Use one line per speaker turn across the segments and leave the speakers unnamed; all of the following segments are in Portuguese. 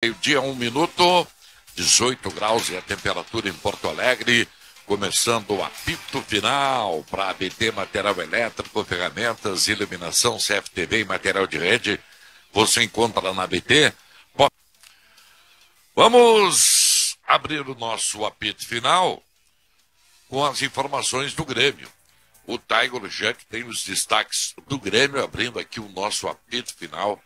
Meio-dia, 1 minuto, 18 graus e a temperatura em Porto Alegre, começando o apito final para ABT, material elétrico, ferramentas, iluminação, CFTV e material de rede. Você encontra na ABT. Vamos abrir o nosso apito final com as informações do Grêmio. O Tiger já que tem os destaques do Grêmio, abrindo aqui o nosso apito final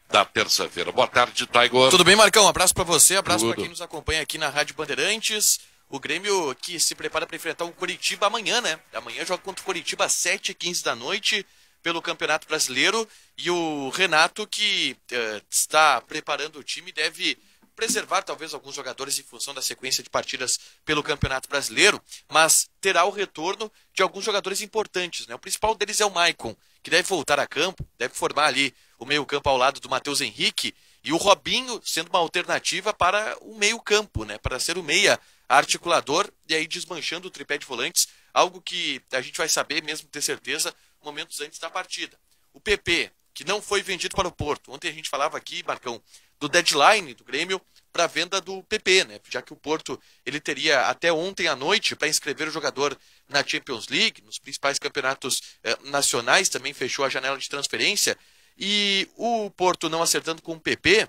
da terça-feira. Boa tarde, Tiger.
Tudo bem, Marcão? Um abraço para você, abraço para quem nos acompanha aqui na Rádio Bandeirantes. O Grêmio que se prepara para enfrentar o Coritiba amanhã, né? Amanhã joga contra o Coritiba às 7h15 da noite pelo Campeonato Brasileiro. E o Renato, que está preparando o time, deve preservar talvez alguns jogadores em função da sequência de partidas pelo Campeonato Brasileiro, mas terá o retorno de alguns jogadores importantes, né? O principal deles é o Maicon, que deve voltar a campo, deve formar ali o meio-campo ao lado do Matheus Henrique, e o Robinho sendo uma alternativa para o meio-campo, né? Para ser o meia articulador e aí desmanchando o tripé de volantes, algo que a gente vai saber mesmo ter certeza momentos antes da partida. O PP, que não foi vendido para o Porto. Ontem a gente falava aqui, Marcão, do deadline do Grêmio para a venda do PP, né? Já que o Porto ele teria até ontem à noite para inscrever o jogador na Champions League, nos principais campeonatos nacionais, também fechou a janela de transferência, e o Porto, não acertando com o PP,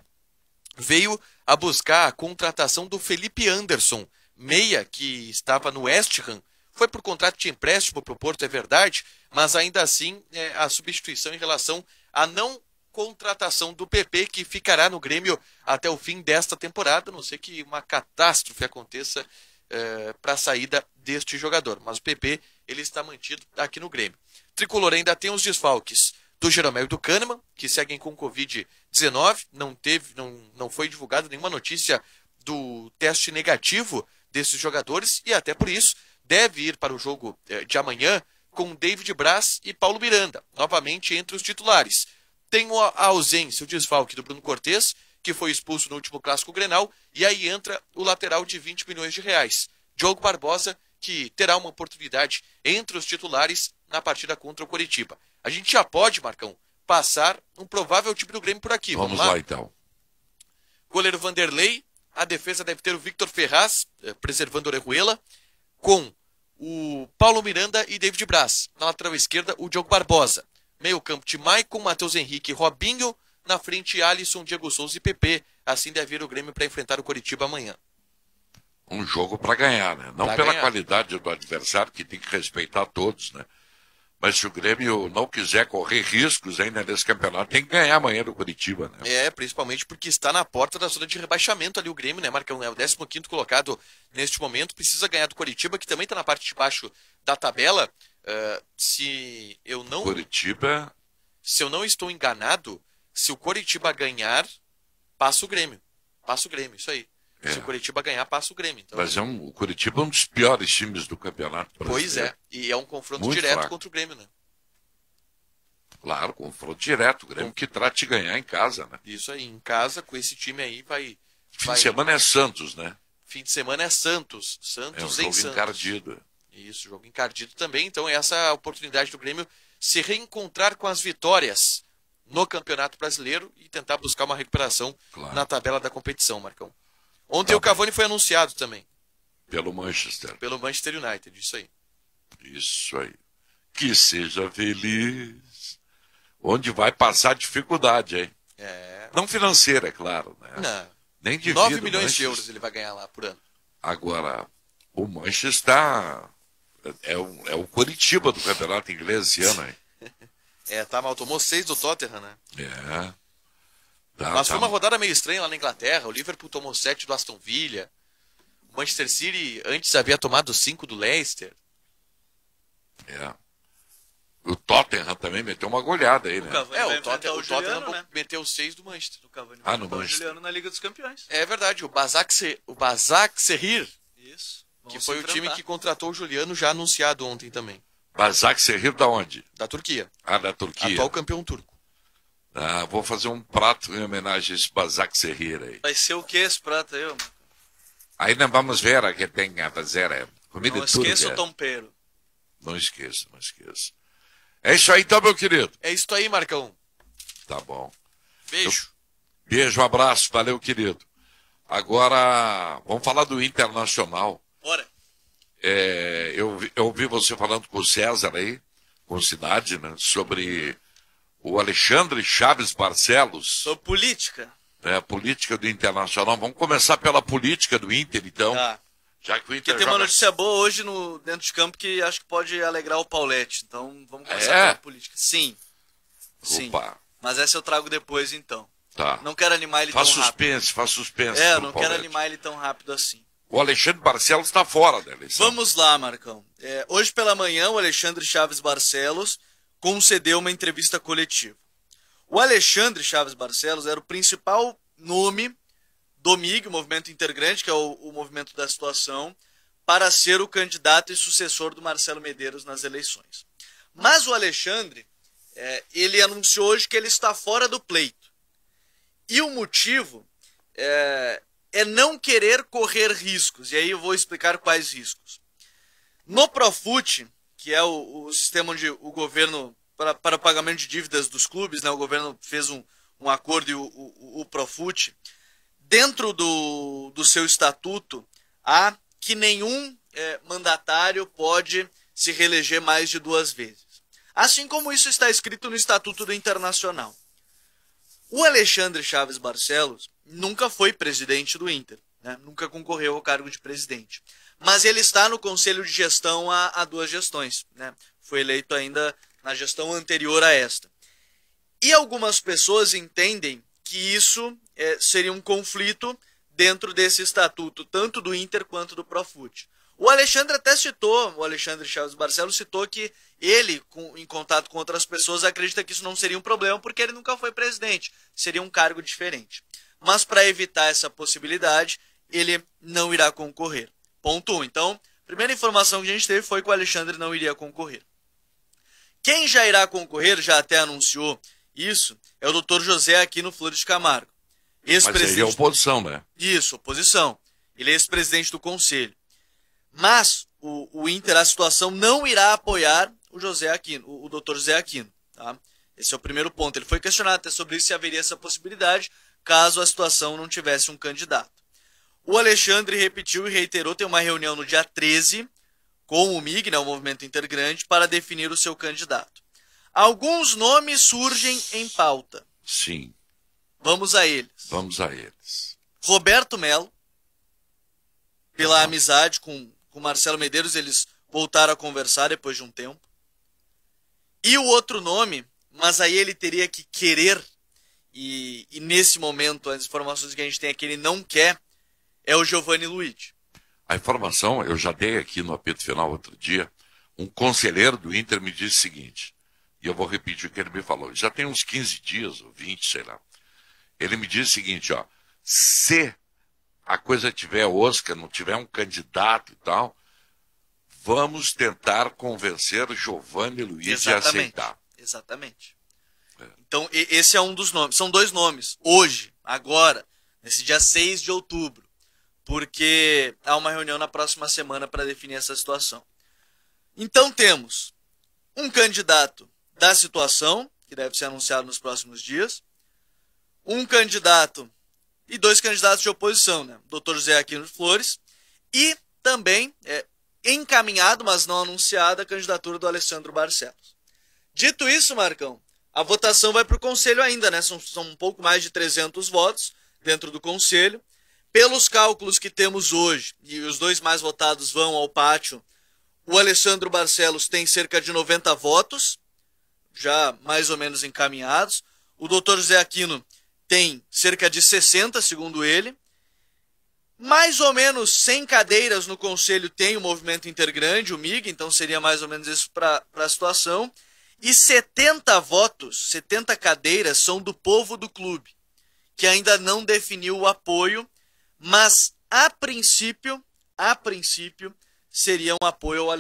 veio a buscar a contratação do Felipe Anderson, meia que estava no West Ham. Foi por contrato de empréstimo para o Porto, é verdade, mas ainda assim a substituição em relação à não contratação do PP, que ficará no Grêmio até o fim desta temporada, a não ser que uma catástrofe aconteça para a saída deste jogador. Mas o PP ele está mantido aqui no Grêmio. Tricolor ainda tem os desfalques do Jeromel e do Kahneman, que seguem com Covid-19. Não foi divulgada nenhuma notícia do teste negativo desses jogadores, e até por isso deve ir para o jogo de amanhã com David Braz e Paulo Miranda, novamente entre os titulares. Tem a ausência, o desfalque do Bruno Cortes, que foi expulso no último Clássico Grenal, e aí entra o lateral de 20 milhões de reais, Diogo Barbosa, que terá uma oportunidade entre os titulares na partida contra o Coritiba. A gente já pode, Marcão, passar um provável time do Grêmio por aqui.
Vamos lá, então.
Goleiro Vanderlei, a defesa deve ter o Victor Ferraz, preservando o Orejuela, com o Paulo Miranda e David Braz. Na lateral esquerda, o Diogo Barbosa. Meio campo de Maicon, Matheus Henrique e Robinho. Na frente, Alisson, Diego Souza e PP. Assim deve ir o Grêmio para enfrentar o Coritiba amanhã.
Um jogo para ganhar, né? Não pela qualidade do adversário, que tem que respeitar todos, né? Mas se o Grêmio não quiser correr riscos ainda nesse campeonato, tem que ganhar amanhã do Coritiba, né?
Principalmente porque está na porta da zona de rebaixamento ali o Grêmio, né, Marcão? É o 15º colocado neste momento, precisa ganhar do Coritiba, que também está na parte de baixo da tabela. Se eu não estou enganado, se o Coritiba ganhar, passa o Grêmio. Passa o Grêmio, isso aí. Se o Coritiba ganhar, passa o Grêmio. Então,
mas o Coritiba é um dos piores times do campeonato brasileiro.
Pois é, e é um confronto
muito
direto
fraco
contra o Grêmio, né?
Claro, confronto direto. O Grêmio que trata de ganhar em casa, né?
Isso aí, em casa, com esse time aí,
Fim de semana é Santos, né?
Fim de semana é Santos. Santos
é um
em
jogo
Santos.
encardido.
Isso, jogo encardido também. Então, essa é a oportunidade do Grêmio se reencontrar com as vitórias no Campeonato Brasileiro e tentar buscar uma recuperação na tabela da competição, Marcão. Ontem o Cavani foi anunciado também.
Pelo Manchester.
Pelo Manchester United, isso aí.
Isso aí. Que seja feliz. Onde vai passar dificuldade, hein? Não financeira, é claro, né?
Não.
Nem de
9 milhões de euros ele vai ganhar lá por ano.
Agora, o Manchester é o Coritiba do campeonato inglês esse ano, hein?
Tá mal. Tomou 6 do Tottenham, né?
Mas
foi uma rodada meio estranha lá na Inglaterra. O Liverpool tomou 7 do Aston Villa. O Manchester City antes havia tomado 5 do Leicester.
O Tottenham também meteu uma goleada aí, né?
O Tottenham meteu 6 do Manchester.
O Cavani
no
Manchester.
Manchester.
O Juliano na Liga dos Campeões.
É verdade, o Basaksehir,
Isso.
que foi o time que contratou o Juliano, já anunciado ontem também.
Basaksehir da onde?
Da Turquia.
Da Turquia.
Atual campeão turco.
Vou fazer um prato em homenagem a esse Basaksehir aí.
Vai ser o que esse prato aí, mano?
Aí nós vamos ver a que tem a fazer. Comida
Não
tudo.
esqueça o tompeiro.
Não esqueça. É isso aí, então, meu querido.
É isso aí, Marcão.
Tá bom.
Beijo.
Beijo, abraço, valeu, querido. Agora, vamos falar do Internacional.
Bora.
Eu ouvi você falando com o César aí, com o Cidade, né, sobre o Alexandre Chaves Barcelos.
Sobre política.
A política do Internacional. Vamos começar pela política do Inter, então.
Tá.
Já que o Inter
Porque tem
joga...
uma notícia boa hoje dentro de campo que acho que pode alegrar o Paulete. Então vamos começar pela política. Sim. Sim.
Opa.
Mas essa eu trago depois, então.
Tá.
Não quero animar ele tão rápido.
Faz suspense.
Não quero animar ele tão rápido assim.
O Alexandre Barcelos está fora da eleição.
Vamos lá, Marcão. Hoje pela manhã, o Alexandre Chaves Barcelos concedeu uma entrevista coletiva. O Alexandre Chaves Barcelos era o principal nome do MIG, o Movimento Intergrande, que é o movimento da situação, para ser o candidato e sucessor do Marcelo Medeiros nas eleições. Mas o Alexandre, ele anunciou hoje que ele está fora do pleito. E o motivo é não querer correr riscos. E aí eu vou explicar quais riscos. No Profut, que é o sistema onde o governo, para o pagamento de dívidas dos clubes, né, o governo fez um acordo e o Profut, dentro do seu estatuto, há que nenhum mandatário pode se reeleger mais de 2 vezes. Assim como isso está escrito no Estatuto do Internacional. O Alexandre Chaves Barcelos nunca foi presidente do Inter, né? Nunca concorreu ao cargo de presidente. Mas ele está no conselho de gestão há 2 gestões, né? Foi eleito ainda na gestão anterior a esta. E algumas pessoas entendem que isso seria um conflito dentro desse estatuto, tanto do Inter quanto do Profut. O Alexandre até citou, o Alexandre Chaves Barcelos citou que ele, em contato com outras pessoas, acredita que isso não seria um problema porque ele nunca foi presidente, seria um cargo diferente. Mas para evitar essa possibilidade, ele não irá concorrer. Ponto 1. Então, a primeira informação que a gente teve foi que o Alexandre não iria concorrer. Quem já irá concorrer, já até anunciou isso, é o Dr. José Aquino Flores de Camargo.
Mas ele é oposição, né?
Isso, oposição. Ele é ex-presidente do conselho. Mas o Inter, a situação, não irá apoiar o José Aquino, o Dr. José Aquino. Tá? Esse é o primeiro ponto. Ele foi questionado até sobre isso, se haveria essa possibilidade, caso a situação não tivesse um candidato. O Alexandre repetiu e reiterou, tem uma reunião no dia 13 com o MIG, né, o Movimento Intergrande, para definir o seu candidato. Alguns nomes surgem em pauta.
Sim.
Vamos a eles.
Vamos a eles.
Roberto Melo, pela amizade com Marcelo Medeiros, eles voltaram a conversar depois de um tempo. E o outro nome, mas aí ele teria que querer, e nesse momento as informações que a gente tem é que ele não quer, é o Giovanni Luigi.
A informação, eu já dei aqui no apito final outro dia, um conselheiro do Inter me disse o seguinte, e eu vou repetir o que ele me falou, já tem uns 15 dias, ou 20, sei lá. Ele me disse o seguinte, ó, se a coisa tiver osca, não tiver um candidato e tal, vamos tentar convencer Giovanni Luigi a aceitar.
Exatamente. Então, esse é um dos nomes. São 2 nomes. Hoje, agora, nesse dia 6 de outubro. Porque há uma reunião na próxima semana para definir essa situação. Então, temos um candidato da situação, que deve ser anunciado nos próximos dias. Um candidato e 2 candidatos de oposição, né? Dr. José Aquino Flores. E também encaminhado, mas não anunciada, a candidatura do Alexandre Barcelos. Dito isso, Marcão, a votação vai para o Conselho ainda, né? São um pouco mais de 300 votos dentro do Conselho. Pelos cálculos que temos hoje, e os 2 mais votados vão ao pátio, o Alexandre Barcelos tem cerca de 90 votos, já mais ou menos encaminhados. O Dr. José Aquino tem cerca de 60, segundo ele. Mais ou menos 100 cadeiras no Conselho tem o Movimento Intergrande, o MIG, então seria mais ou menos isso para a situação. E 70 votos, 70 cadeiras são do povo do clube, que ainda não definiu o apoio, mas a princípio seria um apoio ao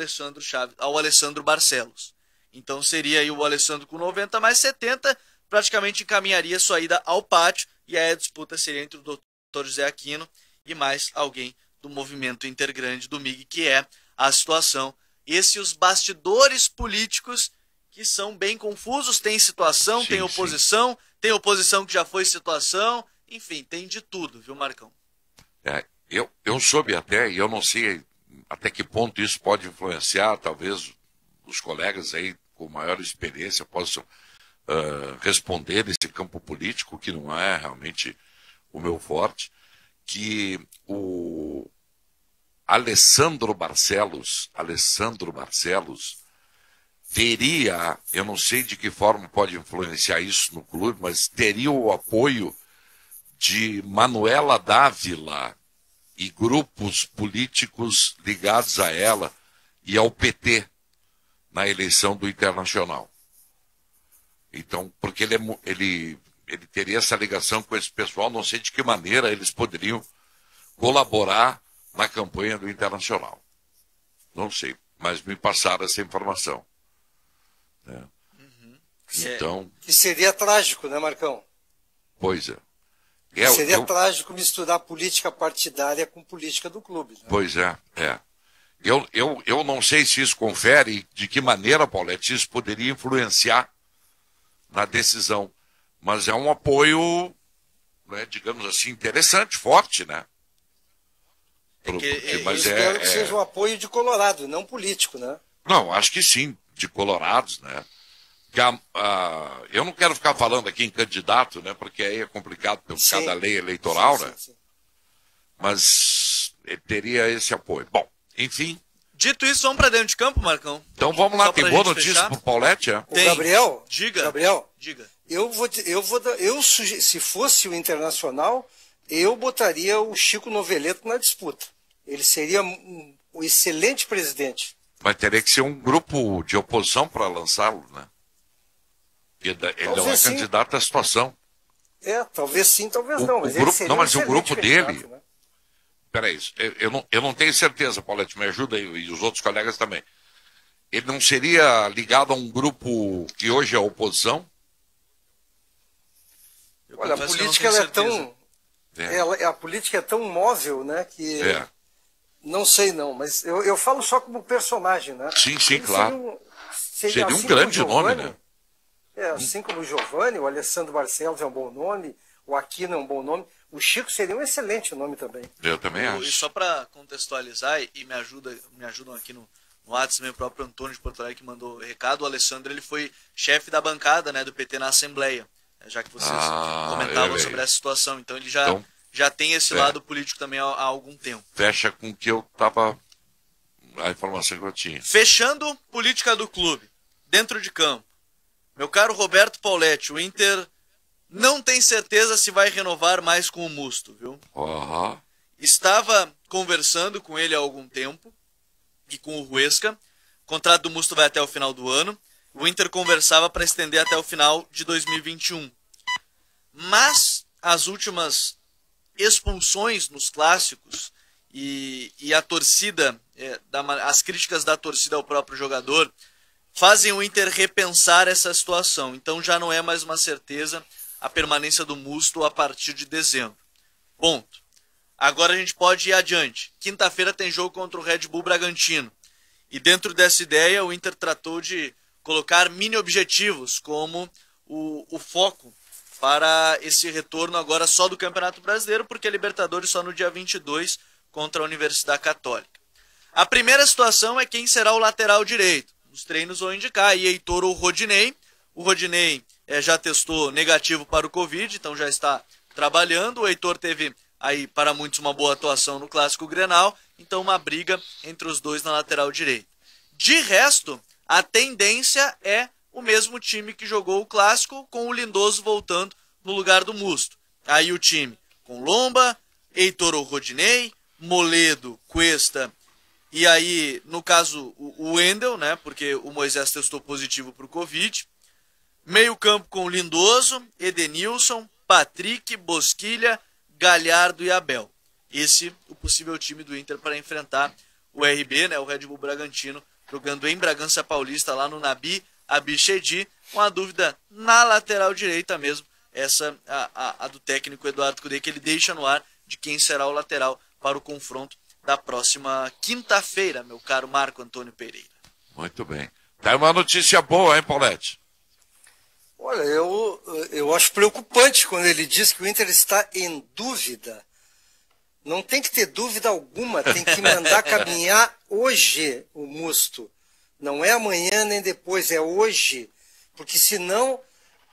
Alexandre Barcelos. Então seria aí o Alexandre com 90 mais 70, praticamente encaminharia sua ida ao pátio, e aí a disputa seria entre o Dr. José Aquino e mais alguém do Movimento Intergrande do MIG, que é a situação. Os bastidores políticos que são bem confusos, tem situação,
sim,
tem oposição, tem oposição que já foi situação, enfim, tem de tudo, viu, Marcão?
Eu soube até, e eu não sei até que ponto isso pode influenciar, talvez os colegas aí com maior experiência possam responder nesse campo político, que não é realmente o meu forte, que o Alessandro Barcelos teria, eu não sei de que forma pode influenciar isso no clube, mas teria o apoio de Manuela Dávila e grupos políticos ligados a ela e ao PT na eleição do Internacional. Então, porque ele teria essa ligação com esse pessoal, não sei de que maneira eles poderiam colaborar na campanha do Internacional. Não sei, mas me passaram essa informação. Né? Então,
que seria trágico, né, Marcão?
Pois é.
Seria trágico misturar política partidária com política do clube. Né?
Pois é. Eu não sei se isso confere, de que maneira, Paulette, isso poderia influenciar na decisão. Mas é um apoio, né, digamos assim, interessante, forte, né?
Mas eu espero que seja um apoio de Colorado, não político, né?
Não, acho que sim, de colorados, né? Eu não quero ficar falando aqui em candidato, né? Porque aí é complicado por causa da lei eleitoral, né? Sim. Mas ele teria esse apoio. Bom, enfim.
Dito isso, vamos para dentro de campo, Marcão?
Então vamos lá, tem boa notícia pro Paulette, é?
Tem. Gabriel?
Diga.
Gabriel?
Diga.
Se fosse o Internacional, eu botaria o Chico Noveleto na disputa. Ele seria um excelente presidente.
Mas teria que ser um grupo de oposição para lançá-lo, né? Ele não é candidato à situação.
Talvez sim, talvez não.
Mas o grupo dele...
Né?
Peraí, eu não tenho certeza, Paulette, me ajuda aí, e os outros colegas também. Ele não seria ligado a um grupo que hoje é oposição?
Olha, a política ela é tão... a política é tão móvel, né, que... Não sei não, mas eu falo só como personagem, né?
Sim, claro. Seria um grande nome, né?
Assim como o Giovanni, o Alessandro Barcelos é um bom nome, o Aquino é um bom nome, o Chico seria um excelente nome também.
Eu também acho.
E só para contextualizar, e me ajudam aqui no WhatsApp, meu próprio Antônio de Porto Alegre que mandou recado, o Alessandro ele foi chefe da bancada, né, do PT na Assembleia, já que vocês comentavam sobre essa situação, então ele já tem esse lado político também há algum tempo.
Fecha com o que eu estava... a informação que eu tinha.
Fechando política do clube, dentro de campo. Meu caro Roberto Pauletti, o Inter não tem certeza se vai renovar mais com o Musto, viu? Estava conversando com ele há algum tempo, e com o Huesca. O contrato do Musto vai até o final do ano. O Inter conversava para estender até o final de 2021. Mas as últimas expulsões nos clássicos e a torcida, as críticas da torcida ao próprio jogador, fazem o Inter repensar essa situação. Então já não é mais uma certeza a permanência do Musto a partir de dezembro. Ponto. Agora a gente pode ir adiante. Quinta-feira tem jogo contra o Red Bull Bragantino. E dentro dessa ideia o Inter tratou de colocar mini objetivos como o foco para esse retorno agora só do Campeonato Brasileiro, porque a Libertadores só no dia 22 contra a Universidade Católica. A primeira situação é quem será o lateral direito. Os treinos vão indicar aí Heitor ou Rodinei. O Rodinei já testou negativo para o Covid, então já está trabalhando. O Heitor teve aí para muitos uma boa atuação no Clássico Grenal, então uma briga entre os dois na lateral direita. De resto, a tendência é o mesmo time que jogou o Clássico, com o Lindoso voltando no lugar do Musto. Aí o time com Lomba, Heitor ou Rodinei, Moledo, Cuesta e aí, no caso, o Wendel, né, porque o Moisés testou positivo para o Covid. Meio campo com Lindoso, Edenilson, Patrick, Bosquilha, Galhardo e Abel. Esse o possível time do Inter para enfrentar o RB, né, o Red Bull Bragantino, jogando em Bragança Paulista, lá no Nabi Abichedi, com a dúvida na lateral direita mesmo, essa a do técnico Eduardo Cudê, que ele deixa no ar de quem será o lateral para o confronto da próxima quinta-feira, meu caro Marco Antônio Pereira.
Muito bem. Tá uma notícia boa, hein, Paulette?
Olha, eu acho preocupante quando ele diz que o Inter está em dúvida Não tem que ter dúvida alguma, tem que mandar caminhar hoje o Musto. Não é amanhã nem depois, é hoje. Porque senão,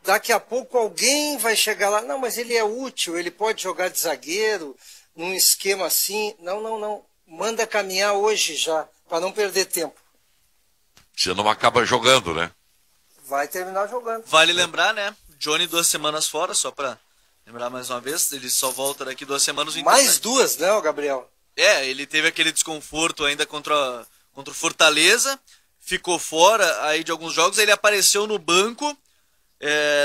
daqui a pouco alguém vai chegar lá, não, mas ele é útil, ele pode jogar de zagueiro, num esquema assim. Não. Manda caminhar hoje já, para não perder tempo.
Você não acaba jogando, né?
Vai terminar jogando.
Vale lembrar, né? Johnny 2 semanas fora, só para lembrar mais uma vez, ele só volta daqui 2 semanas.
Mais 2, né, Gabriel?
Ele teve aquele desconforto ainda contra o Fortaleza, ficou fora aí de alguns jogos, ele apareceu no banco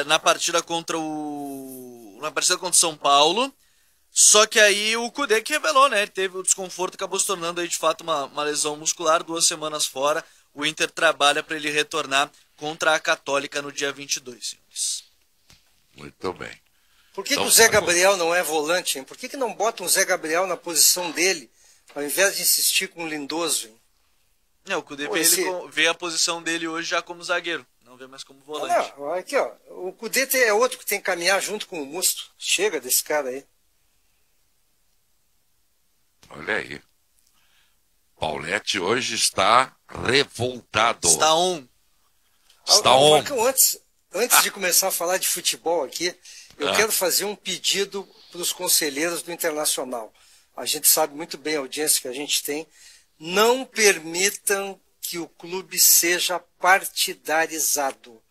na partida contra o São Paulo, só que aí o Cudê que revelou, né? Ele teve o desconforto, acabou se tornando aí de fato uma lesão muscular, 2 semanas fora. O Inter trabalha para ele retornar contra a Católica no dia 22, senhores.
Muito bem.
Por que o Zé Gabriel não é volante, hein? Por que não bota um Zé Gabriel na posição dele, ao invés de insistir com o Lindoso, hein?
O Cudê vê a posição dele hoje já como zagueiro, não vê mais como volante.
Aqui, ó, o Cudê é outro que tem que caminhar junto com o Musto. Chega desse cara aí.
Olha aí. Paulete hoje está revoltado.
Está on.
Marcão, antes de começar a falar de futebol aqui, eu quero fazer um pedido para os conselheiros do Internacional. A gente sabe muito bem a audiência que a gente tem. Não permitam que o clube seja partidarizado.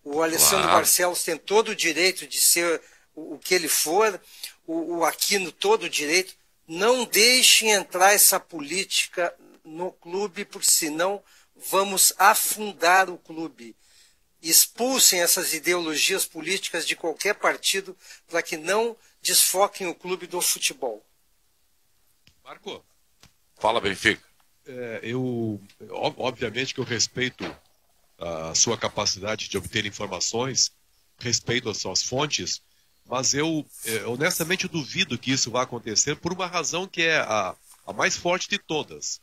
O Alessandro Barcelos tem todo o direito de ser o que ele for, o Aquino todo o direito. Não deixem entrar essa política no clube, porque senão vamos afundar o clube. Expulsem essas ideologias políticas de qualquer partido para que não desfoquem o clube do futebol.
Marco.
Fala, Benfica.
Obviamente que eu respeito a sua capacidade de obter informações, respeito as suas fontes, mas eu honestamente duvido que isso vá acontecer por uma razão que é a mais forte de todas.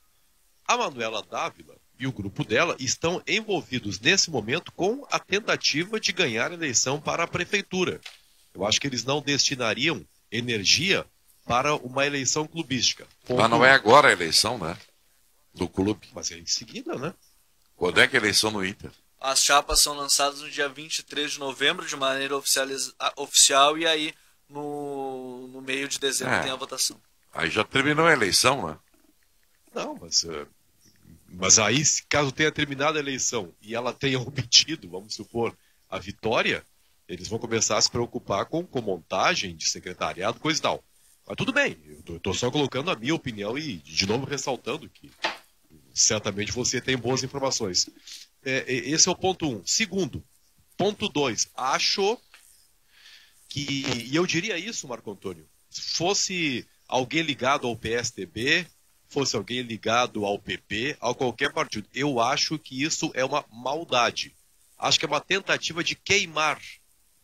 A Manuela Dávila e o grupo dela estão envolvidos nesse momento com a tentativa de ganhar a eleição para a prefeitura. Eu acho que eles não destinariam energia para uma eleição clubística.
Mas não é agora a eleição, né? Do clube.
Mas é em seguida, né?
Quando é que é a eleição no Inter?
As chapas são lançadas no dia 23 de novembro, de maneira oficial, e aí no meio de dezembro tem a votação.
Aí já terminou a eleição, né?
Não, mas aí, caso tenha terminado a eleição e ela tenha obtido, vamos supor, a vitória, eles vão começar a se preocupar com montagem de secretariado, coisa e tal. Mas tudo bem, eu estou só colocando a minha opinião e, de novo, ressaltando que certamente você tem boas informações. Esse é o ponto 1. Segundo, ponto 2. Acho que, e eu diria isso, Marco Antônio, se fosse alguém ligado ao PSDB, fosse alguém ligado ao PP, a qualquer partido, eu acho que isso é uma maldade. Acho que é uma tentativa de queimar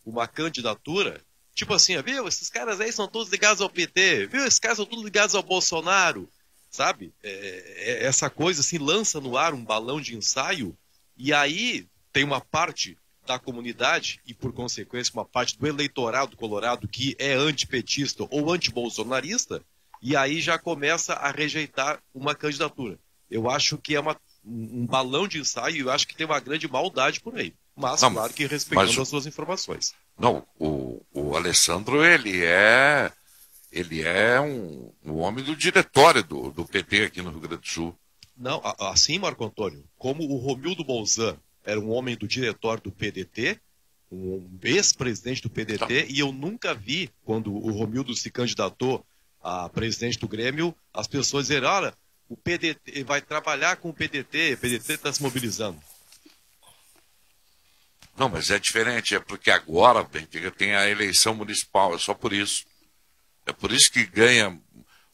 uma candidatura. Tipo assim, viu, esses caras aí são todos ligados ao PT, viu, esses caras são todos ligados ao Bolsonaro, sabe? Essa coisa assim, lança no ar um balão de ensaio, e aí tem uma parte da comunidade, e por consequência uma parte do eleitorado colorado que é antipetista ou antibolsonarista, e aí já começa a rejeitar uma candidatura. Eu acho que é um balão de ensaio, e eu acho que tem uma grande maldade por aí. Mas, claro que respeitando as suas informações.
Não, o Alessandro, ele é um homem do diretório do PT aqui no Rio Grande do Sul.
Não, assim, Marco Antônio, como o Romildo Bolzan era um homem do diretório do PDT, um ex-presidente do PDT, e eu nunca vi, quando o Romildo se candidatou a presidente do Grêmio, as pessoas dizerem, olha, o PDT vai trabalhar com o PDT está se mobilizando.
Não, mas é diferente, é porque agora tem a eleição municipal, é só por isso. É por isso que ganha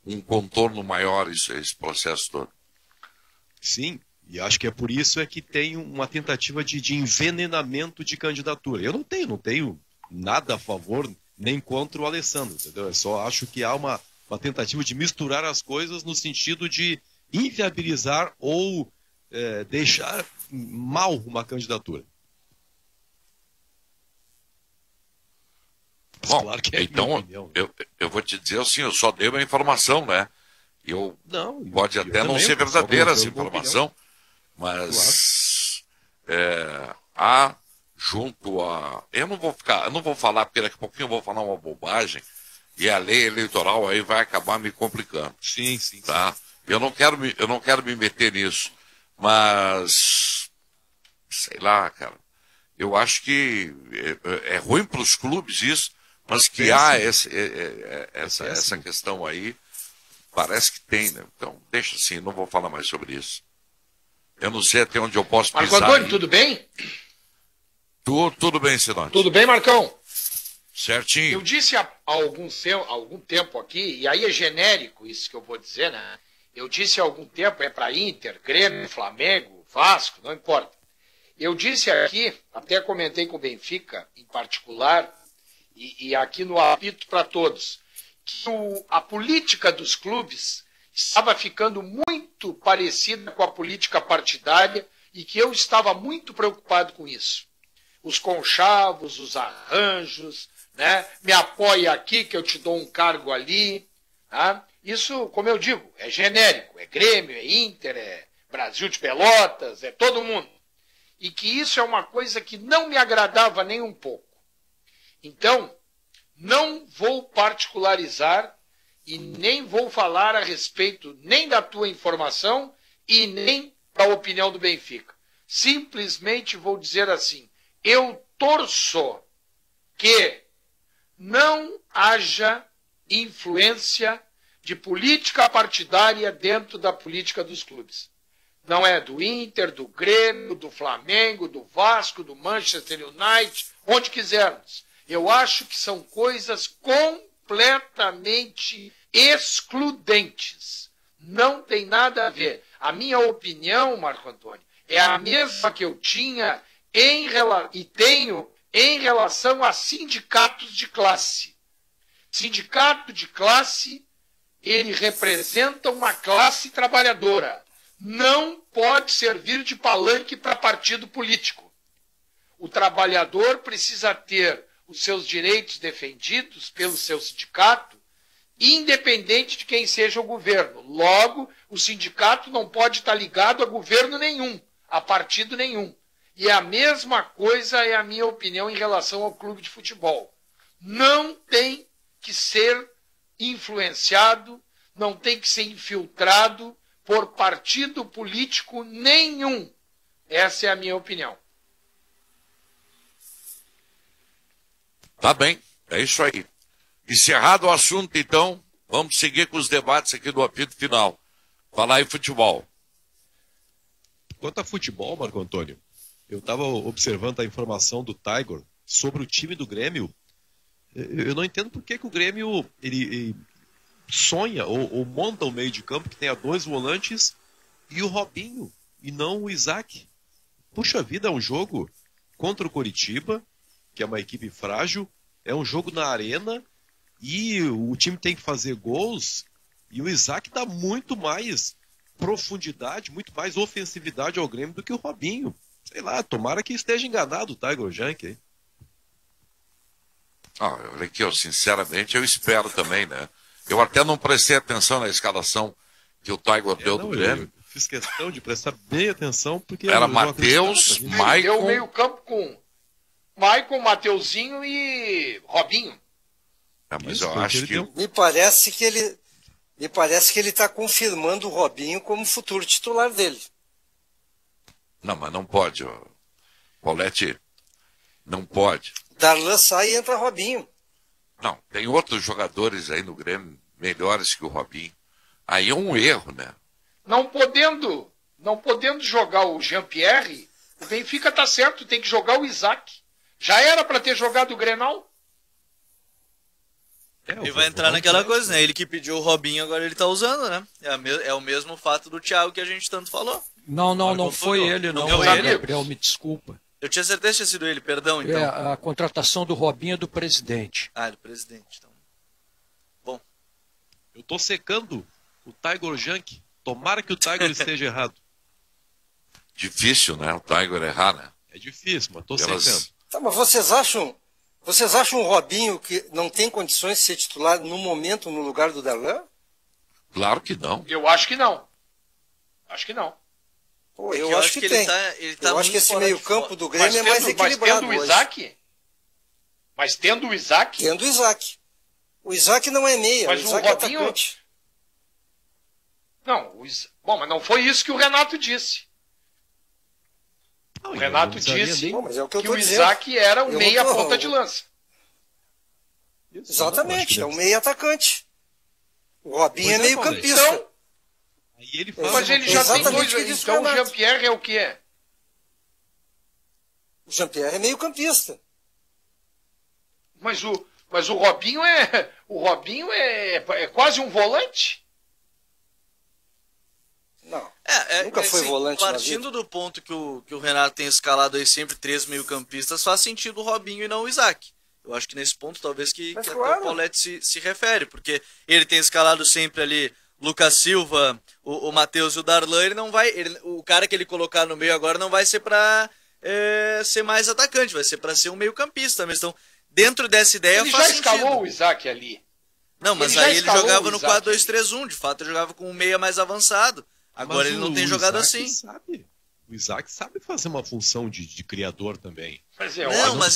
um contorno maior esse processo todo.
Sim, e acho que é por isso que tem uma tentativa de envenenamento de candidatura. Eu não tenho nada a favor nem contra o Alessandro, entendeu? Eu só acho que há uma tentativa de misturar as coisas no sentido de inviabilizar ou deixar mal uma candidatura.
Bom, claro que é então, eu vou te dizer assim, eu só dei uma informação, né? Pode até não ser verdadeira essa informação, mas há junto a... Eu não vou falar, porque daqui a pouquinho eu vou falar uma bobagem, e a lei eleitoral aí vai acabar me complicando.
Sim.
Tá? Eu não quero me meter nisso, mas sei lá, cara. Eu acho que é ruim para os clubes isso, mas que há essa questão aí, parece que tem, né? Então, deixa assim, não vou falar mais sobre isso. Eu não sei até onde eu posso pisar.
Marco Antônio, tudo bem?
Tudo bem, Sinante.
Tudo bem, Marcão?
Certinho.
Eu disse há algum tempo aqui, e aí é genérico isso que eu vou dizer, né? Eu disse há algum tempo, é para Inter, Grêmio, Flamengo, Vasco, não importa. Eu disse aqui, até comentei com o Benfica, em particular, e aqui no apito para todos, que a política dos clubes estava ficando muito parecida com a política partidária e que eu estava muito preocupado com isso. Os conchavos, os arranjos, né? Me apoia aqui que eu te dou um cargo ali. Tá? Isso, como eu digo, é genérico, é Grêmio, é Inter, é Brasil de Pelotas, é todo mundo. E que isso é uma coisa que não me agradava nem um pouco. Então, não vou particularizar e nem vou falar a respeito nem da tua informação e nem da opinião do Benfica. Simplesmente vou dizer assim, eu torço que não haja influência de política partidária dentro da política dos clubes. Não é do Inter, do Grêmio, do Flamengo, do Vasco, do Manchester United, onde quisermos. Eu acho que são coisas completamente excludentes. Não tem nada a ver. A minha opinião, Marco Antônio, é a mesma que eu tinha e tenho em relação a sindicatos de classe. Sindicato de classe, ele representa uma classe trabalhadora. Não pode servir de palanque para partido político. O trabalhador precisa ter os seus direitos defendidos pelo seu sindicato, independente de quem seja o governo. Logo, o sindicato não pode estar ligado a governo nenhum, a partido nenhum. E a mesma coisa é a minha opinião em relação ao clube de futebol. Não tem que ser influenciado, não tem que ser infiltrado por partido político nenhum. Essa é a minha opinião.
Tá bem, é isso aí. Encerrado o assunto, então, vamos seguir com os debates aqui do apito final. Falar em futebol.
Quanto a futebol, Marco Antônio, eu estava observando a informação do Tiger sobre o time do Grêmio. Eu não entendo por que o Grêmio ele sonha ou monta um meio de campo que tenha 2 volantes e o Robinho, e não o Isaac. Puxa vida, é um jogo contra o Coritiba, que é uma equipe frágil, é um jogo na arena, e o time tem que fazer gols, e o Isaac dá muito mais profundidade, muito mais ofensividade ao Grêmio do que o Robinho. Sei lá, tomara que esteja enganado o Tiger Junk.
Olha aqui, sinceramente, eu espero também, né? Eu até não prestei atenção na escalação que o Tiger deu do Grêmio.
Eu fiz questão de prestar bem atenção, porque...
Era Matheus, Maicon...
Deu meio campo com Maicon, Mateuzinho e Robinho.
Mas eu acho que...
Me parece que ele está confirmando o Robinho como futuro titular dele.
Não, mas não pode, Paulete. Não pode.
Darlan sai e entra Robinho.
Não, tem outros jogadores aí no Grêmio melhores que o Robinho. Aí é um erro, né?
Não podendo jogar o Jean-Pierre, o Benfica tá certo, tem que jogar o Isaac. Já era para ter jogado o Grenal.
E vai entrar naquela coisa, né? Ele que pediu o Robinho, agora ele tá usando, né? É o mesmo fato do Thiago que a gente tanto falou.
Não foi ele, não.
Meus
Foi
amigos.
Gabriel, me desculpa.
Eu tinha certeza que tinha sido ele, perdão, então.
É, a contratação do Robinho é do presidente.
Ah, do presidente, então. Bom.
Eu tô secando o Tiger Junk. Tomara que o Tiger esteja errado.
Difícil, né? O Tiger errar, né?
É difícil, mas tô secando.
Tá, mas vocês Vocês acham o Robinho que não tem condições de ser titular no momento no lugar do Darlan?
Claro que não.
Eu acho que não. Acho que não.
Pô, eu acho que tem. Eu acho que esse meio-campo do Grêmio é mais equilibrado hoje.
Mas tendo o Isaac?
Tendo o Isaac. O Isaac não é meia,
mas
o Isaac
o Robinho...
é atacante.
Não, bom, mas não foi isso que o Renato disse.
Não,
o Renato disse que o Isaac era o meia ponta de lança.
Exatamente, é um meia atacante. O Robinho é meio campista.
Então,
aí ele faz
mas ele já tem dois. Então o Jean-Pierre é o quê?
O Jean-Pierre é meio campista.
Mas o Robinho é quase um volante?
Não. Nunca foi
assim,
volante.
Partindo do ponto que o Renato tem escalado aí sempre 3 meio-campistas, faz sentido o Robinho e não o Isaac. Eu acho que nesse ponto talvez que claro. O Paulete se refere, porque ele tem escalado sempre ali Lucas Silva, o Matheus e o Darlan, ele não vai. O cara que ele colocar no meio agora não vai ser pra ser mais atacante, vai ser pra ser um meio-campista mesmo. Então, dentro dessa ideia
ele
faz
já
sentido.
Escalou o Isaac ali.
Não, mas aí ele jogava no 4-2-3-1, de fato ele jogava com um meia mais avançado. Agora ele não tem jogado assim.
O Isaac sabe fazer uma função de criador também.
Mas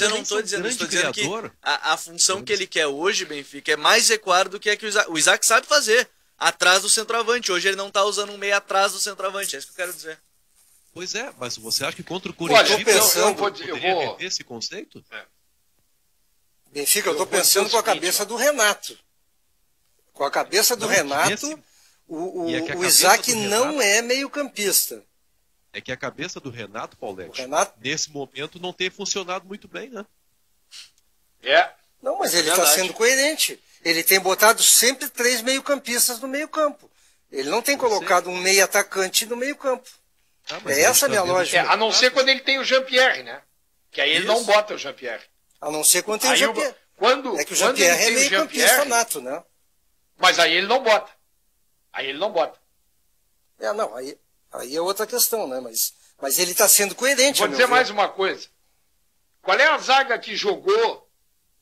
eu não estou dizendo, estou dizendo que a função que ele quer hoje, Benfica, é mais recuar do que a que o Isaac sabe fazer, atrás do centroavante. Hoje ele não está usando um meia atrás do centroavante, é isso que eu quero dizer.
Pois é, mas você acha que contra o Coritiba
eu vou
rever esse conceito?
Benfica, eu estou pensando com a cabeça do Renato. Com a cabeça do Renato, o Isaac não é meio campista.
É que a cabeça do Renato, Paulete,
Renato...
nesse momento não tem funcionado muito bem, né?
Não, mas ele está sendo coerente. Ele tem botado sempre 3 meio-campistas no meio-campo. Ele não tem colocado um meio-atacante no meio-campo. É essa a minha lógica.
A não ser quando ele tem o Jean-Pierre, né? Que aí ele não bota o Jean-Pierre.
A não ser quando tem o Jean-Pierre. É que o Jean-Pierre é meio-campista nato, né?
Mas aí ele não bota.
Aí é outra questão, né? Mas ele está sendo coerente.
Vou dizer mais uma coisa. Qual é a zaga que jogou